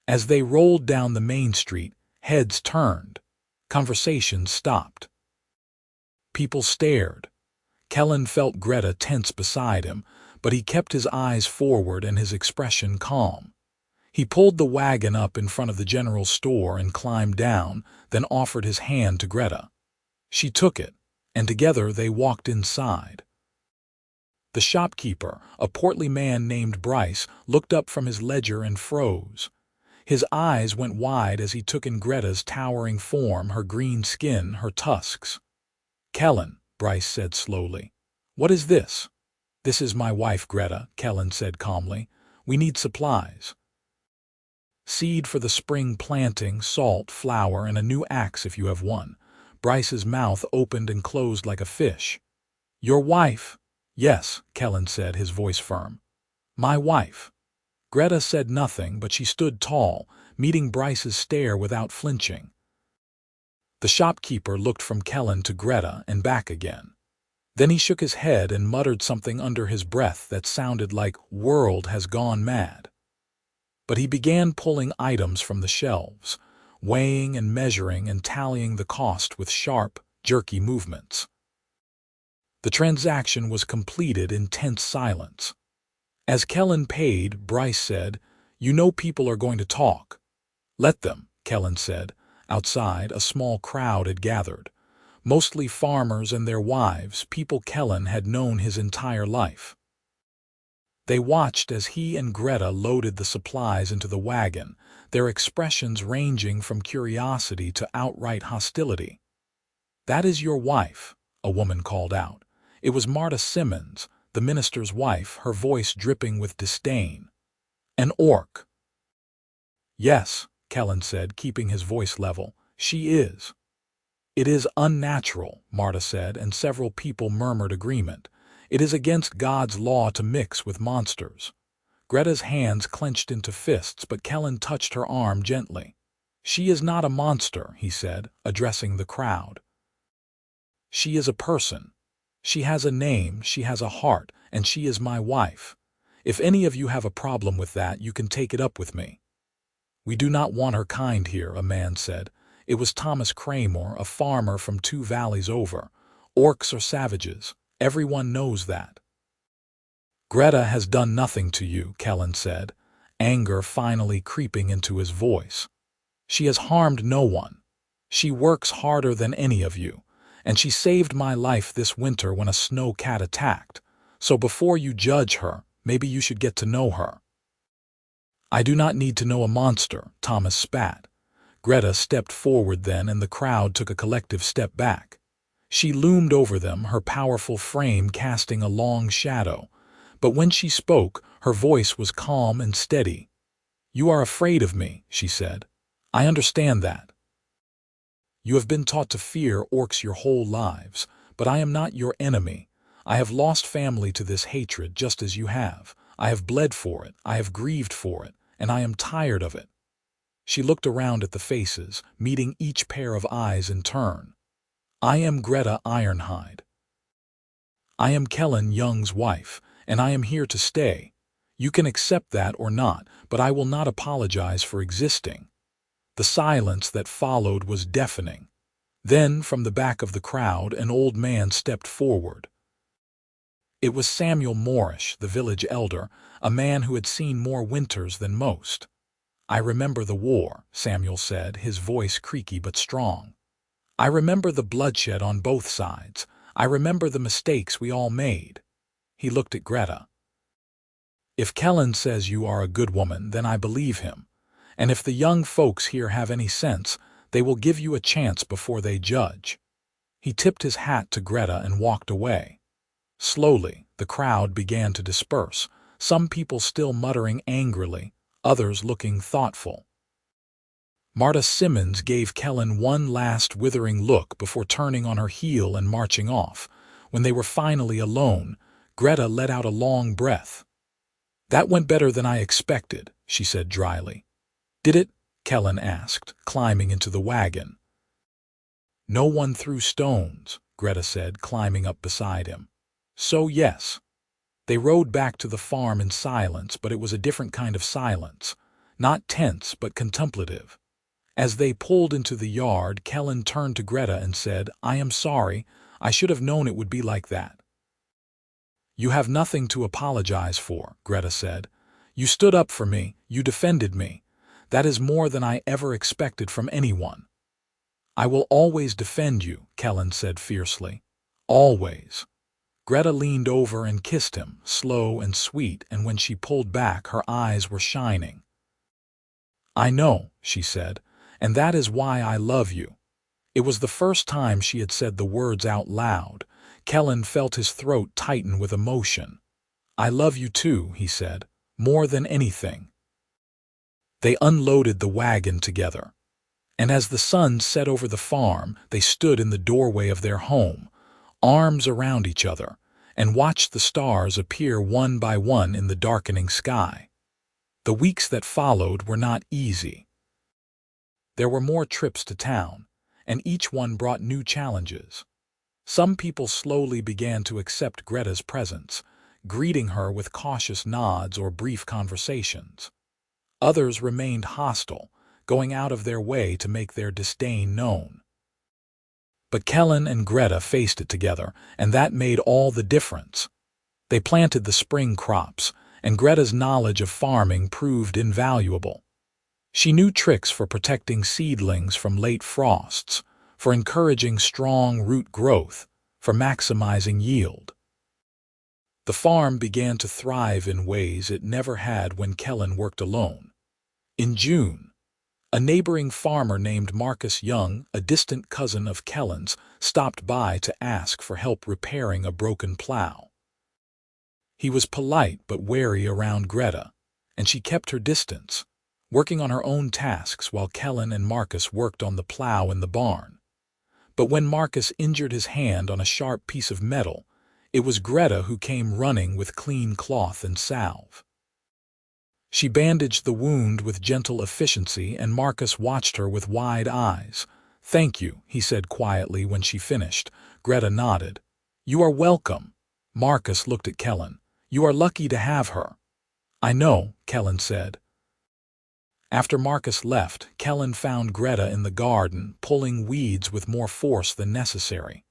[SPEAKER 1] As they rolled down the main street, heads turned. Conversations stopped. People stared. Kellan felt Greta tense beside him, but he kept his eyes forward and his expression calm. He pulled the wagon up in front of the general store and climbed down, then offered his hand to Greta. She took it, and together they walked inside. The shopkeeper, a portly man named Bryce, looked up from his ledger and froze. His eyes went wide as he took in Greta's towering form, her green skin, her tusks. "Kellan," Bryce said slowly. "What is this?" "This is my wife, Greta," Kellan said calmly. "We need supplies. Seed for the spring planting, salt, flour, and a new axe if you have one." Bryce's mouth opened and closed like a fish. "Your wife?" "Yes," Kellan said, his voice firm. "My wife." Greta said nothing, but she stood tall, meeting Bryce's stare without flinching. The shopkeeper looked from Kellan to Greta and back again. Then he shook his head and muttered something under his breath that sounded like "world has gone mad." But he began pulling items from the shelves, weighing and measuring and tallying the cost with sharp, jerky movements. The transaction was completed in tense silence. As Kellan paid, Bryce said, "You know people are going to talk." "Let them," Kellan said. Outside, a small crowd had gathered. Mostly farmers and their wives, people Kellan had known his entire life. They watched as he and Greta loaded the supplies into the wagon, their expressions ranging from curiosity to outright hostility. "That is your wife," a woman called out. It was Marta Simmons, the minister's wife, her voice dripping with disdain. "An orc." "Yes," Kellan said, keeping his voice level. "She is." "It is unnatural," Marta said, and several people murmured agreement. "It is against God's law to mix with monsters." Greta's hands clenched into fists, but Kellan touched her arm gently. "She is not a monster," he said, addressing the crowd. "She is a person. She has a name, she has a heart, and she is my wife. If any of you have a problem with that, you can take it up with me." "We do not want her kind here," a man said. It was Thomas Cramer, a farmer from 2 valleys over. "Orcs are savages. Everyone knows that." "Greta has done nothing to you," Kellan said, anger finally creeping into his voice. "She has harmed no one. She works harder than any of you, and she saved my life this winter when a snow cat attacked. So before you judge her, maybe you should get to know her." "I do not need to know a monster," Thomas spat. Greta stepped forward then, and the crowd took a collective step back. She loomed over them, her powerful frame casting a long shadow. But when she spoke, her voice was calm and steady. "You are afraid of me," she said. "I understand that. You have been taught to fear orcs your whole lives, but I am not your enemy. I have lost family to this hatred just as you have. I have bled for it, I have grieved for it, and I am tired of it." She looked around at the faces, meeting each pair of eyes in turn. "I am Greta Ironhide. I am Kellan Young's wife, and I am here to stay. You can accept that or not, but I will not apologize for existing." The silence that followed was deafening. Then, from the back of the crowd, an old man stepped forward. It was Samuel Moorish, the village elder, a man who had seen more winters than most. "I remember the war," Samuel said, his voice creaky but strong. "I remember the bloodshed on both sides. I remember the mistakes we all made." He looked at Greta. "If Kellan says you are a good woman, then I believe him. And if the young folks here have any sense, they will give you a chance before they judge." He tipped his hat to Greta and walked away. Slowly, the crowd began to disperse, some people still muttering angrily, others looking thoughtful. Marta Simmons gave Kellan one last withering look before turning on her heel and marching off. When they were finally alone, Greta let out a long breath. "That went better than I expected," she said dryly. "Did it?" Kellan asked, climbing into the wagon. "No one threw stones," Greta said, climbing up beside him. "So yes." They rode back to the farm in silence, but it was a different kind of silence. Not tense, but contemplative. As they pulled into the yard, Kellan turned to Greta and said, "I am sorry. I should have known it would be like that." "You have nothing to apologize for," Greta said. "You stood up for me, you defended me. That is more than I ever expected from anyone." "I will always defend you," Kellan said fiercely. "Always." Greta leaned over and kissed him, slow and sweet, and when she pulled back, her eyes were shining. "I know," she said, "and that is why I love you." It was the first time she had said the words out loud. Kellan felt his throat tighten with emotion. "I love you too," he said, "more than anything." They unloaded the wagon together, and as the sun set over the farm, they stood in the doorway of their home, arms around each other, and watched the stars appear one by one in the darkening sky. The weeks that followed were not easy. There were more trips to town, and each one brought new challenges. Some people slowly began to accept Greta's presence, greeting her with cautious nods or brief conversations. Others remained hostile, going out of their way to make their disdain known. But Kellan and Greta faced it together, and that made all the difference. They planted the spring crops, and Greta's knowledge of farming proved invaluable. She knew tricks for protecting seedlings from late frosts, for encouraging strong root growth, for maximizing yield. The farm began to thrive in ways it never had when Kellan worked alone. In June, a neighboring farmer named Marcus Young, a distant cousin of Kellan's, stopped by to ask for help repairing a broken plow. He was polite but wary around Greta, and she kept her distance, working on her own tasks while Kellan and Marcus worked on the plow in the barn. But when Marcus injured his hand on a sharp piece of metal, it was Greta who came running with clean cloth and salve. She bandaged the wound with gentle efficiency, and Marcus watched her with wide eyes. "Thank you," he said quietly when she finished. Greta nodded. "You are welcome." Marcus looked at Kellan. "You are lucky to have her." "I know," Kellan said. After Marcus left, Kellan found Greta in the garden, pulling weeds with more force than necessary.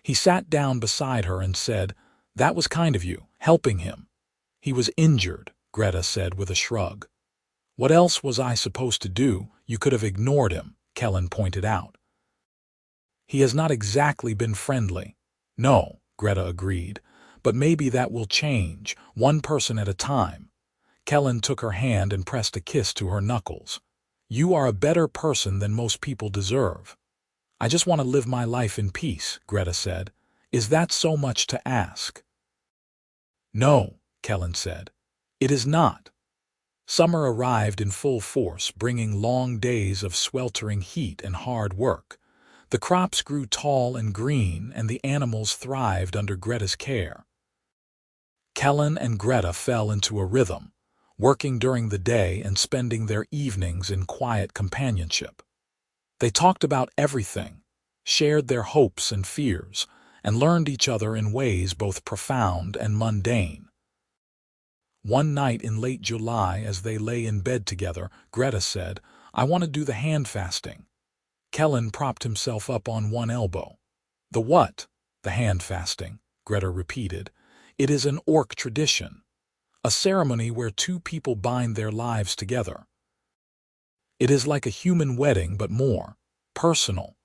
[SPEAKER 1] He sat down beside her and said, "That was kind of you, helping him." "He was injured," Greta said with a shrug. "What else was I supposed to do? You could have ignored him," Kellan pointed out. "He has not exactly been friendly." "No," Greta agreed, "but maybe that will change, one person at a time." Kellan took her hand and pressed a kiss to her knuckles. "You are a better person than most people deserve." "I just want to live my life in peace," Greta said. "Is that so much to ask?" "No," Kellan said. "It is not." Summer arrived in full force, bringing long days of sweltering heat and hard work. The crops grew tall and green, and the animals thrived under Greta's care. Kellan and Greta fell into a rhythm, working during the day and spending their evenings in quiet companionship. They talked about everything, shared their hopes and fears, and learned each other in ways both profound and mundane. One night in late July, as they lay in bed together, Greta said, "I want to do the hand fasting." Kellan propped himself up on one elbow. "The what?" "The hand fasting," Greta repeated. "It is an Orc tradition, a ceremony where two people bind their lives together. It is like a human wedding, but more personal.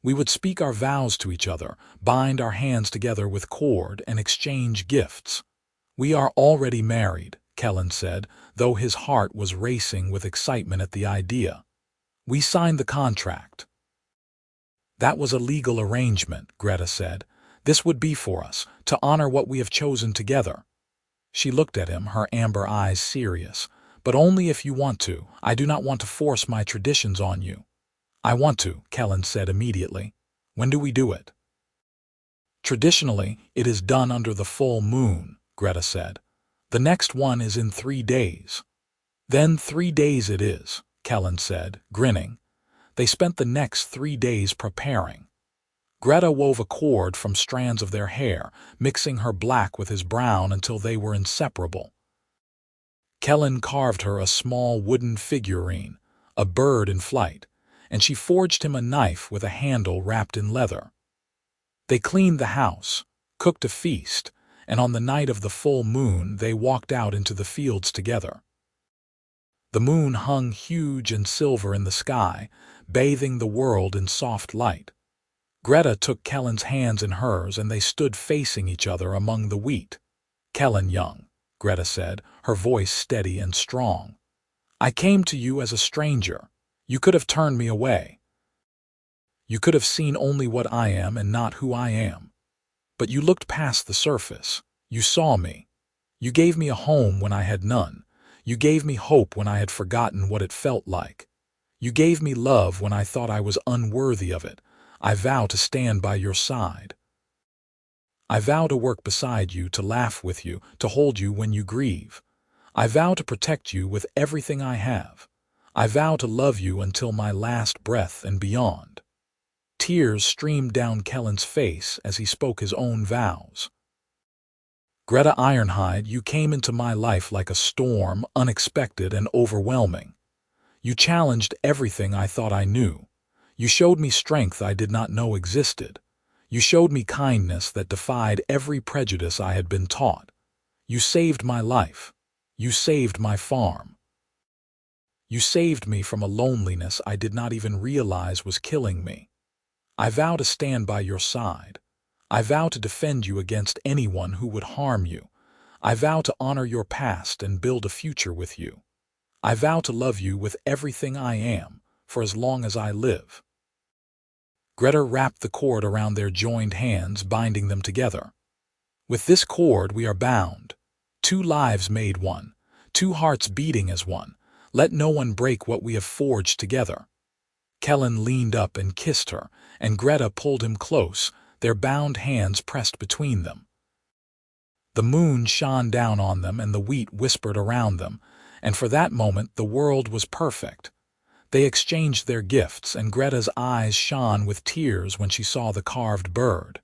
[SPEAKER 1] We would speak our vows to each other, bind our hands together with cord, and exchange gifts." "We are already married," Kellan said, though his heart was racing with excitement at the idea. "We signed the contract." "That was a legal arrangement," Greta said. "This would be for us, to honor what we have chosen together." She looked at him, her amber eyes serious. "But only if you want to. I do not want to force my traditions on you." "I want to," Kellan said immediately. "When do we do it?" "Traditionally, it is done under the full moon," Greta said. "The next one is in 3 days." "Then 3 days it is," Kellan said, grinning. They spent the next 3 days preparing. Greta wove a cord from strands of their hair, mixing her black with his brown until they were inseparable. Kellan carved her a small wooden figurine, a bird in flight, and she forged him a knife with a handle wrapped in leather. They cleaned the house, cooked a feast, and on the night of the full moon they walked out into the fields together. The moon hung huge and silver in the sky, bathing the world in soft light. Greta took Kellan's hands in hers, and they stood facing each other among the wheat. "Kellan Young," Greta said, her voice steady and strong. "I came to you as a stranger. You could have turned me away. You could have seen only what I am and not who I am. But you looked past the surface. You saw me. You gave me a home when I had none. You gave me hope when I had forgotten what it felt like. You gave me love when I thought I was unworthy of it. I vow to stand by your side. I vow to work beside you, to laugh with you, to hold you when you grieve. I vow to protect you with everything I have. I vow to love you until my last breath and beyond." Tears streamed down Kellan's face as he spoke his own vows. "Greta Ironhide, you came into my life like a storm, unexpected and overwhelming. You challenged everything I thought I knew. You showed me strength I did not know existed. You showed me kindness that defied every prejudice I had been taught. You saved my life. You saved my farm. You saved me from a loneliness I did not even realize was killing me. I vow to stand by your side. I vow to defend you against anyone who would harm you. I vow to honor your past and build a future with you. I vow to love you with everything I am, for as long as I live." Greta wrapped the cord around their joined hands, binding them together. "With this cord we are bound. 2 lives made one, 2 hearts beating as one. Let no one break what we have forged together." Kellan leaned up and kissed her, and Greta pulled him close, their bound hands pressed between them. The moon shone down on them and the wheat whispered around them, and for that moment the world was perfect. They exchanged their gifts, and Greta's eyes shone with tears when she saw the carved bird.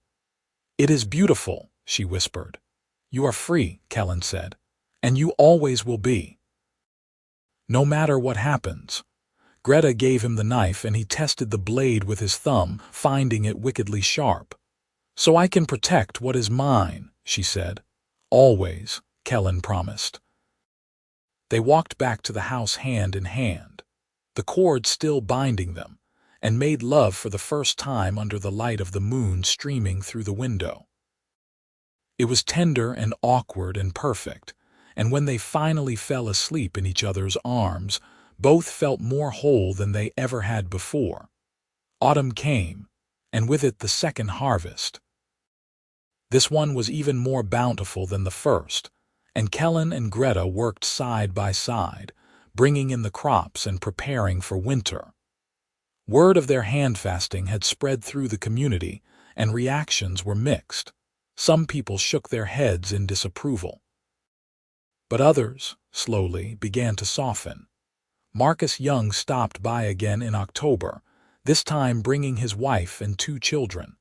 [SPEAKER 1] "It is beautiful," she whispered. "You are free," Kellan said, "and you always will be. No matter what happens." Greta gave him the knife and he tested the blade with his thumb, finding it wickedly sharp. "So I can protect what is mine," she said. "Always," Kellan promised. They walked back to the house hand in hand, the cord still binding them, and made love for the first time under the light of the moon streaming through the window. It was tender and awkward and perfect, and when they finally fell asleep in each other's arms, both felt more whole than they ever had before. Autumn came, and with it the second harvest. This one was even more bountiful than the first, and Kellan and Greta worked side by side, bringing in the crops and preparing for winter. Word of their handfasting had spread through the community, and reactions were mixed. Some people shook their heads in disapproval. But others, slowly, began to soften. Marcus Young stopped by again in October, this time bringing his wife and 2 children.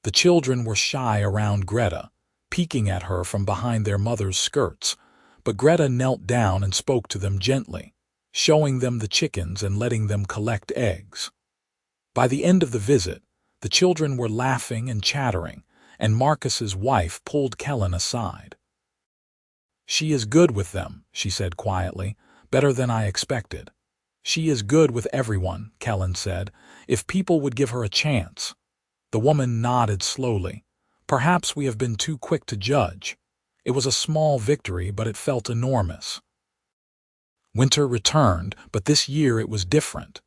[SPEAKER 1] The children were shy around Greta, peeking at her from behind their mother's skirts, but Greta knelt down and spoke to them gently, showing them the chickens and letting them collect eggs. By the end of the visit, the children were laughing and chattering, and Marcus's wife pulled Kellan aside. "She is good with them," she said quietly, "better than I expected." "She is good with everyone," Kellan said, "if people would give her a chance." The woman nodded slowly. "Perhaps we have been too quick to judge." It was a small victory, but it felt enormous. Winter returned, but this year it was different.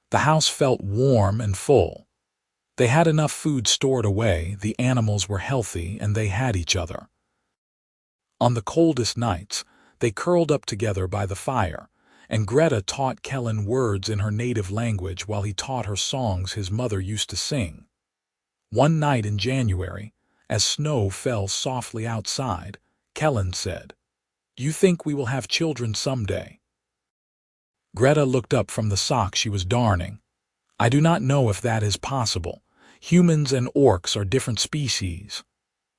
[SPEAKER 1] The house felt warm and full. They had enough food stored away, the animals were healthy, and they had each other. On the coldest nights, they curled up together by the fire, and Greta taught Kellan words in her native language while he taught her songs his mother used to sing. One night in January, as snow fell softly outside, Kellan said, "Do you think we will have children someday?" Greta looked up from the sock she was darning. "I do not know if that is possible. Humans and orcs are different species."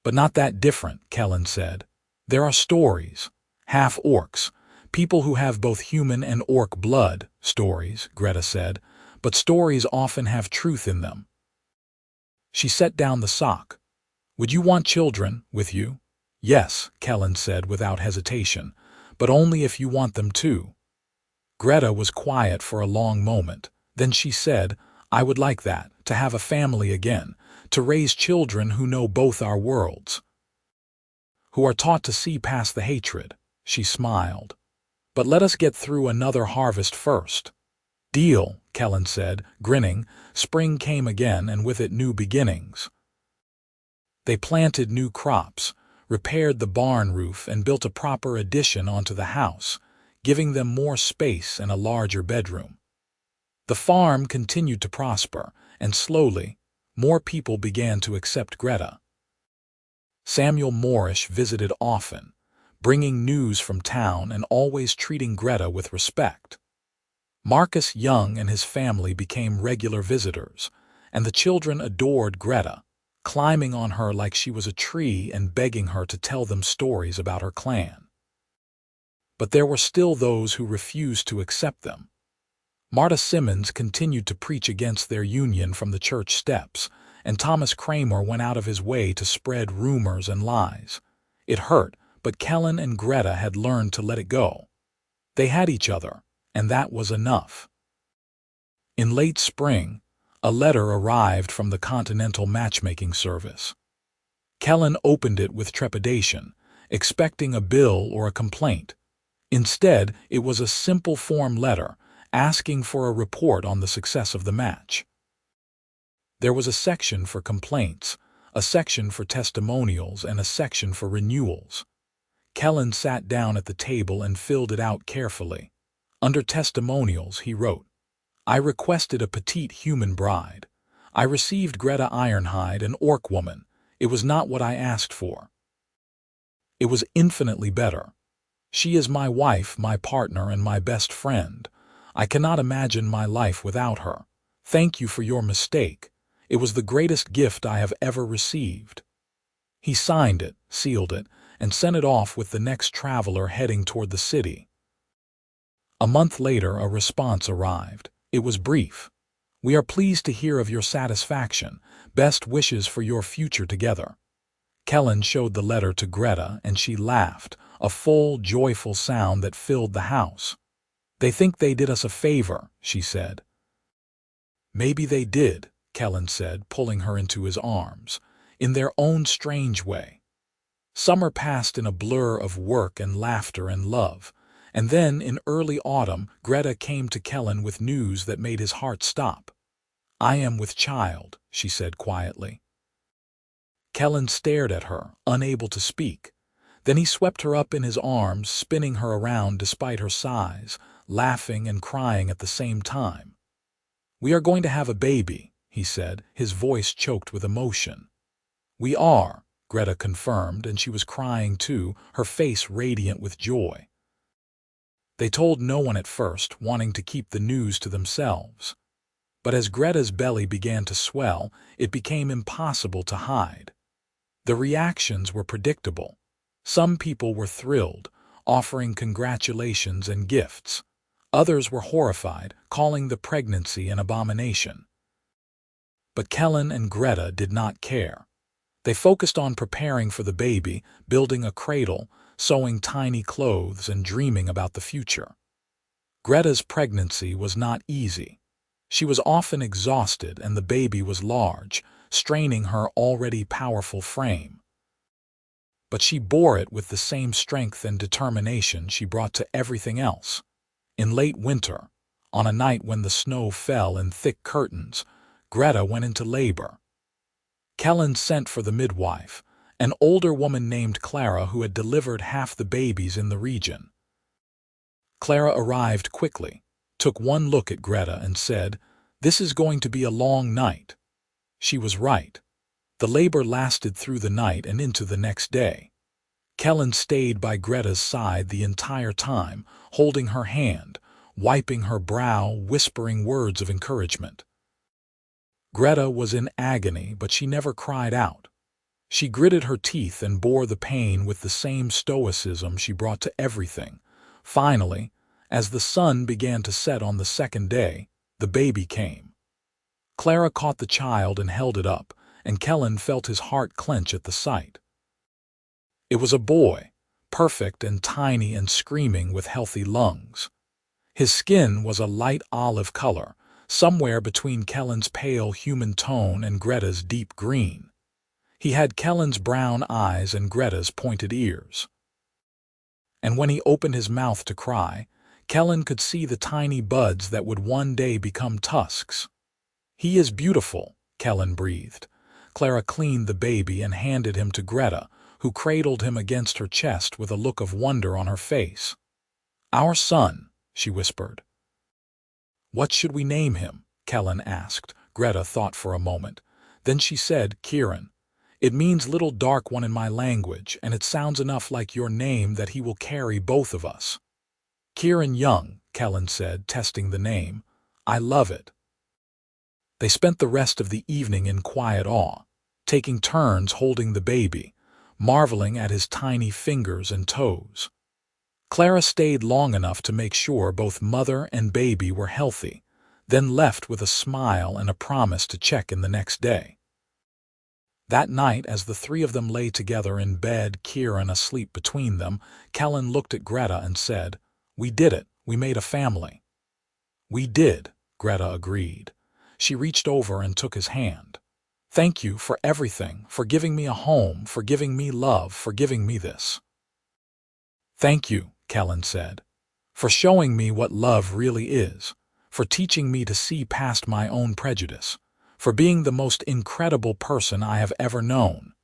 [SPEAKER 1] "But not that different," Kellan said. "There are stories. Half-orcs, people who have both human and orc blood." "Stories," Greta said, "but stories often have truth in them." She set down the sock. "Would you want children with you?" "Yes," Kellan said without hesitation, "but only if you want them too." Greta was quiet for a long moment. Then she said, "I would like that, to have a family again, to raise children who know both our worlds, who are taught to see past the hatred." She smiled. "But let us get through another harvest first." "Deal," Kellan said, grinning. Spring came again, and with it new beginnings. They planted new crops, repaired the barn roof, and built a proper addition onto the house, giving them more space and a larger bedroom. The farm continued to prosper, and slowly, more people began to accept Greta. Samuel Moorish visited often, bringing news from town and always treating Greta with respect. Marcus Young and his family became regular visitors, and the children adored Greta, climbing on her like she was a tree and begging her to tell them stories about her clan. But there were still those who refused to accept them. Marta Simmons continued to preach against their union from the church steps, and Thomas Kramer went out of his way to spread rumors and lies. It hurt, but Kellan and Greta had learned to let it go. They had each other, and that was enough. In late spring, a letter arrived from the Continental Matchmaking Service. Kellan opened it with trepidation, expecting a bill or a complaint. Instead, it was a simple form letter asking for a report on the success of the match. There was a section for complaints, a section for testimonials, and a section for renewals. Kellan sat down at the table and filled it out carefully. Under testimonials, he wrote, "I requested a petite human bride. I received Greta Ironhide, an orc woman. It was not what I asked for. It was infinitely better. She is my wife, my partner, and my best friend. I cannot imagine my life without her. Thank you for your mistake. It was the greatest gift I have ever received." He signed it, sealed it, and sent it off with the next traveler heading toward the city. A month later, a response arrived. It was brief. "We are pleased to hear of your satisfaction. Best wishes for your future together." Kellan showed the letter to Greta, and she laughed, a full, joyful sound that filled the house. "They think they did us a favor," she said. "Maybe they did," Kellan said, pulling her into his arms, "in their own strange way." Summer passed in a blur of work and laughter and love, and then, in early autumn, Greta came to Kellan with news that made his heart stop. "I am with child," she said quietly. Kellan stared at her, unable to speak. Then he swept her up in his arms, spinning her around despite her sighs, laughing and crying at the same time. "We are going to have a baby," he said, his voice choked with emotion. "We are," Greta confirmed, and she was crying too, her face radiant with joy. They told no one at first, wanting to keep the news to themselves. But as Greta's belly began to swell, it became impossible to hide. The reactions were predictable. Some people were thrilled, offering congratulations and gifts. Others were horrified, calling the pregnancy an abomination. But Kellan and Greta did not care. They focused on preparing for the baby, building a cradle, sewing tiny clothes, and dreaming about the future. Greta's pregnancy was not easy. She was often exhausted, and the baby was large, straining her already powerful frame. But she bore it with the same strength and determination she brought to everything else. In late winter, on a night when the snow fell in thick curtains, Greta went into labor. Kellan sent for the midwife, an older woman named Clara who had delivered half the babies in the region. Clara arrived quickly, took one look at Greta and said, "This is going to be a long night." She was right. The labor lasted through the night and into the next day. Kellan stayed by Greta's side the entire time, holding her hand, wiping her brow, whispering words of encouragement. Greta was in agony, but she never cried out. She gritted her teeth and bore the pain with the same stoicism she brought to everything. Finally, as the sun began to set on the second day, the baby came. Clara caught the child and held it up, and Kellan felt his heart clench at the sight. It was a boy, perfect and tiny and screaming with healthy lungs. His skin was a light olive color, somewhere between Kellan's pale human tone and Greta's deep green. He had Kellan's brown eyes and Greta's pointed ears. And when he opened his mouth to cry, Kellan could see the tiny buds that would one day become tusks. "He is beautiful," Kellan breathed. Clara cleaned the baby and handed him to Greta, who cradled him against her chest with a look of wonder on her face. "Our son," she whispered. "What should we name him?" Kellan asked. Greta thought for a moment. Then she said, "Kieran. It means little dark one in my language, and it sounds enough like your name that he will carry both of us." "Kellan Young," Kellan said, testing the name. "I love it." They spent the rest of the evening in quiet awe, taking turns holding the baby, marveling at his tiny fingers and toes. Clara stayed long enough to make sure both mother and baby were healthy, then left with a smile and a promise to check in the next day. That night, as the three of them lay together in bed, Kieran asleep between them, Kellan looked at Greta and said, "We did it. We made a family." We did, Greta agreed. She reached over and took his hand. Thank you for everything, for giving me a home, for giving me love, for giving me this. Thank you, Kellan said, for showing me what love really is, for teaching me to see past my own prejudice, for being the most incredible person I have ever known.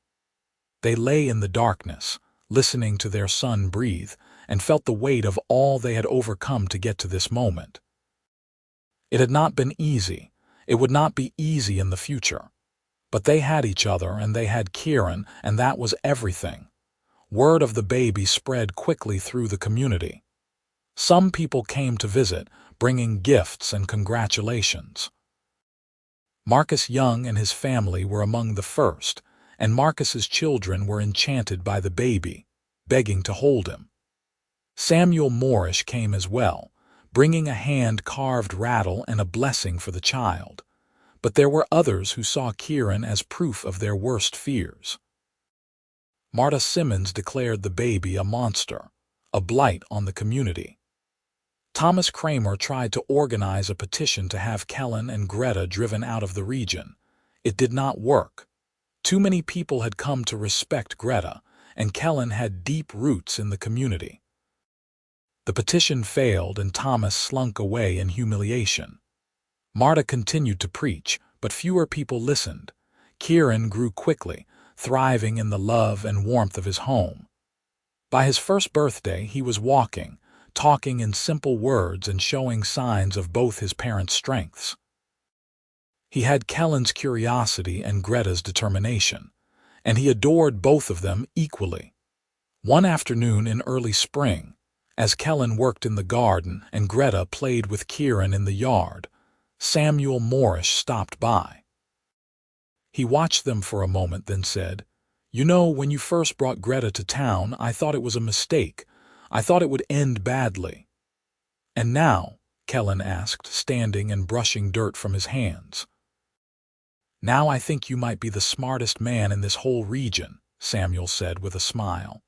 [SPEAKER 1] They lay in the darkness, listening to their son breathe, and felt the weight of all they had overcome to get to this moment. It had not been easy. It would not be easy in the future. But they had each other, and they had Kieran, and that was everything. Word of the baby spread quickly through the community. Some people came to visit, bringing gifts and congratulations. Marcus Young and his family were among the first, and Marcus's children were enchanted by the baby, begging to hold him. Samuel Moorish came as well, bringing a hand-carved rattle and a blessing for the child. But there were others who saw Kieran as proof of their worst fears. Marta Simmons declared the baby a monster, a blight on the community. Thomas Kramer tried to organize a petition to have Kellan and Greta driven out of the region. It did not work. Too many people had come to respect Greta, and Kellan had deep roots in the community. The petition failed, and Thomas slunk away in humiliation. Marta continued to preach, but fewer people listened. Kieran grew quickly, thriving in the love and warmth of his home. By his first birthday, he was walking, talking in simple words and showing signs of both his parents' strengths. He had Kellan's curiosity and Greta's determination, and he adored both of them equally. One afternoon in early spring, as Kellan worked in the garden and Greta played with Kieran in the yard, Samuel Moorish stopped by. He watched them for a moment, then said, "You know, when you first brought Greta to town, I thought it was a mistake. I thought it would end badly." "And now?" Kellan asked, standing and brushing dirt from his hands. "Now I think you might be the smartest man in this whole region," Samuel said with a smile.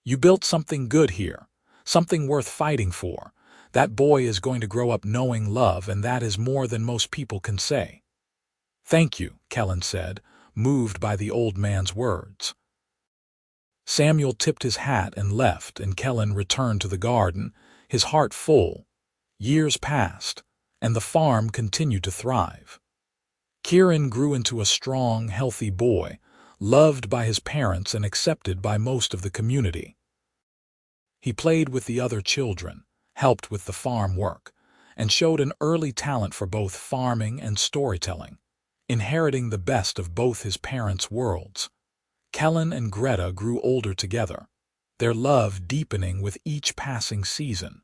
[SPEAKER 1] "You built something good here, something worth fighting for. That boy is going to grow up knowing love, and that is more than most people can say." "Thank you," Kellan said, moved by the old man's words. Samuel tipped his hat and left, and Kellan returned to the garden, his heart full. Years passed, and the farm continued to thrive. Kieran grew into a strong, healthy boy, loved by his parents and accepted by most of the community. He played with the other children, helped with the farm work, and showed an early talent for both farming and storytelling, inheriting the best of both his parents' worlds. Kellan and Greta grew older together, their love deepening with each passing season.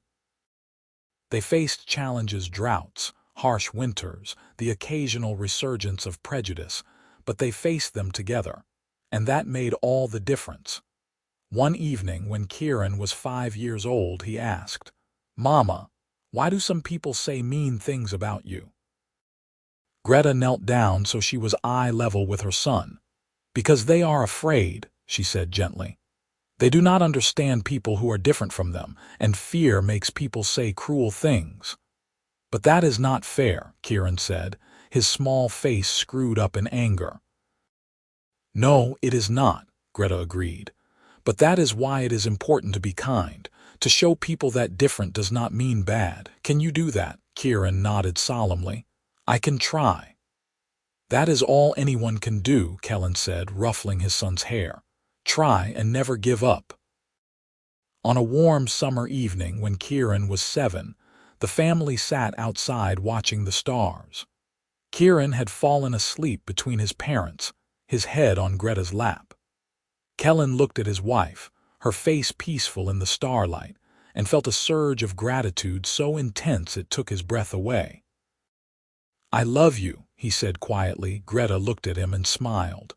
[SPEAKER 1] They faced challenges: droughts, harsh winters, the occasional resurgence of prejudice, but they faced them together, and that made all the difference. One evening when Kieran was 5 years old, he asked, "Mama, why do some people say mean things about you?" Greta knelt down so she was eye level with her son. "Because they are afraid," she said gently. "They do not understand people who are different from them, and fear makes people say cruel things." "But that is not fair," Kieran said, his small face screwed up in anger. "No, it is not," Greta agreed. "But that is why it is important to be kind, to show people that different does not mean bad. Can you do that?" Kieran nodded solemnly. "I can try." "That is all anyone can do," Kellan said, ruffling his son's hair. "Try and never give up." On a warm summer evening when Kieran was 7, the family sat outside watching the stars. Kieran had fallen asleep between his parents, his head on Greta's lap. Kellan looked at his wife, her face peaceful in the starlight, and felt a surge of gratitude so intense it took his breath away. "I love you," he said quietly. Greta looked at him and smiled.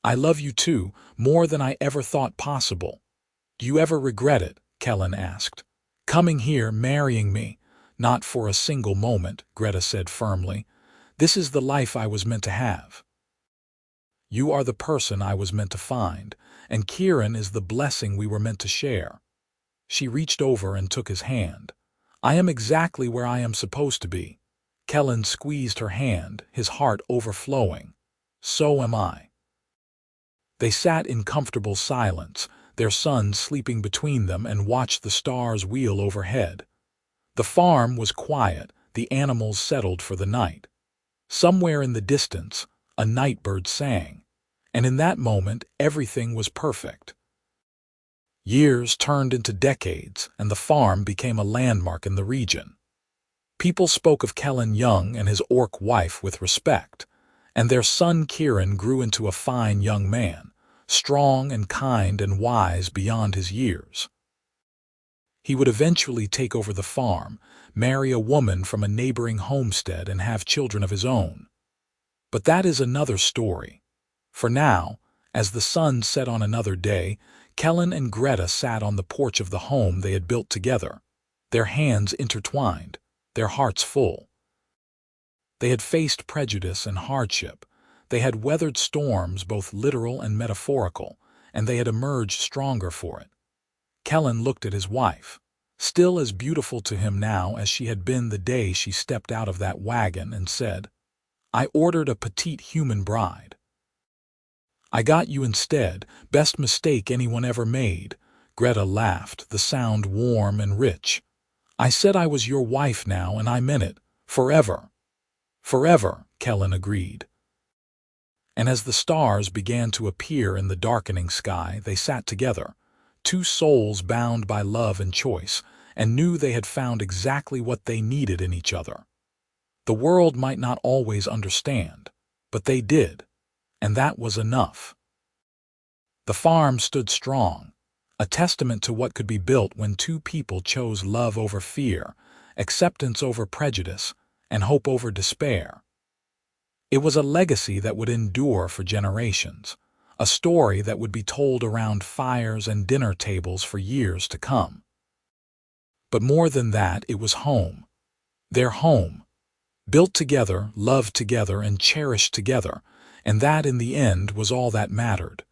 [SPEAKER 1] "I love you too, more than I ever thought possible." "Do you ever regret it?" Kellan asked. "Coming here, marrying me?" "Not for a single moment," Greta said firmly. "This is the life I was meant to have. You are the person I was meant to find, and Kieran is the blessing we were meant to share." She reached over and took his hand. I am exactly where I am supposed to be. Kellan squeezed her hand, his heart overflowing. So am I. They sat in comfortable silence, their son sleeping between them, and watched the stars wheel overhead. The farm was quiet, the animals settled for the night. Somewhere in the distance, a nightbird sang, and in that moment everything was perfect. Years turned into decades, and the farm became a landmark in the region. People spoke of Kellan Young and his orc wife with respect, and their son Kieran grew into a fine young man, strong and kind and wise beyond his years. He would eventually take over the farm, marry a woman from a neighboring homestead, and have children of his own. But that is another story. For now, as the sun set on another day, Kellan and Greta sat on the porch of the home they had built together, their hands intertwined, their hearts full. They had faced prejudice and hardship. They had weathered storms, both literal and metaphorical, and they had emerged stronger for it. Kellan looked at his wife, still as beautiful to him now as she had been the day she stepped out of that wagon, and said, "I ordered a petite human bride." "I got you instead, best mistake anyone ever made." Greta laughed, the sound warm and rich. "I said I was your wife now, and I meant it. Forever." "Forever," Kellan agreed. And as the stars began to appear in the darkening sky, they sat together, two souls bound by love and choice, and knew they had found exactly what they needed in each other. The world might not always understand, but they did, and that was enough. The farm stood strong, a testament to what could be built when two people chose love over fear, acceptance over prejudice, and hope over despair. It was a legacy that would endure for generations, a story that would be told around fires and dinner tables for years to come. But more than that, it was home. Their home. Built together, loved together, and cherished together, and that in the end was all that mattered.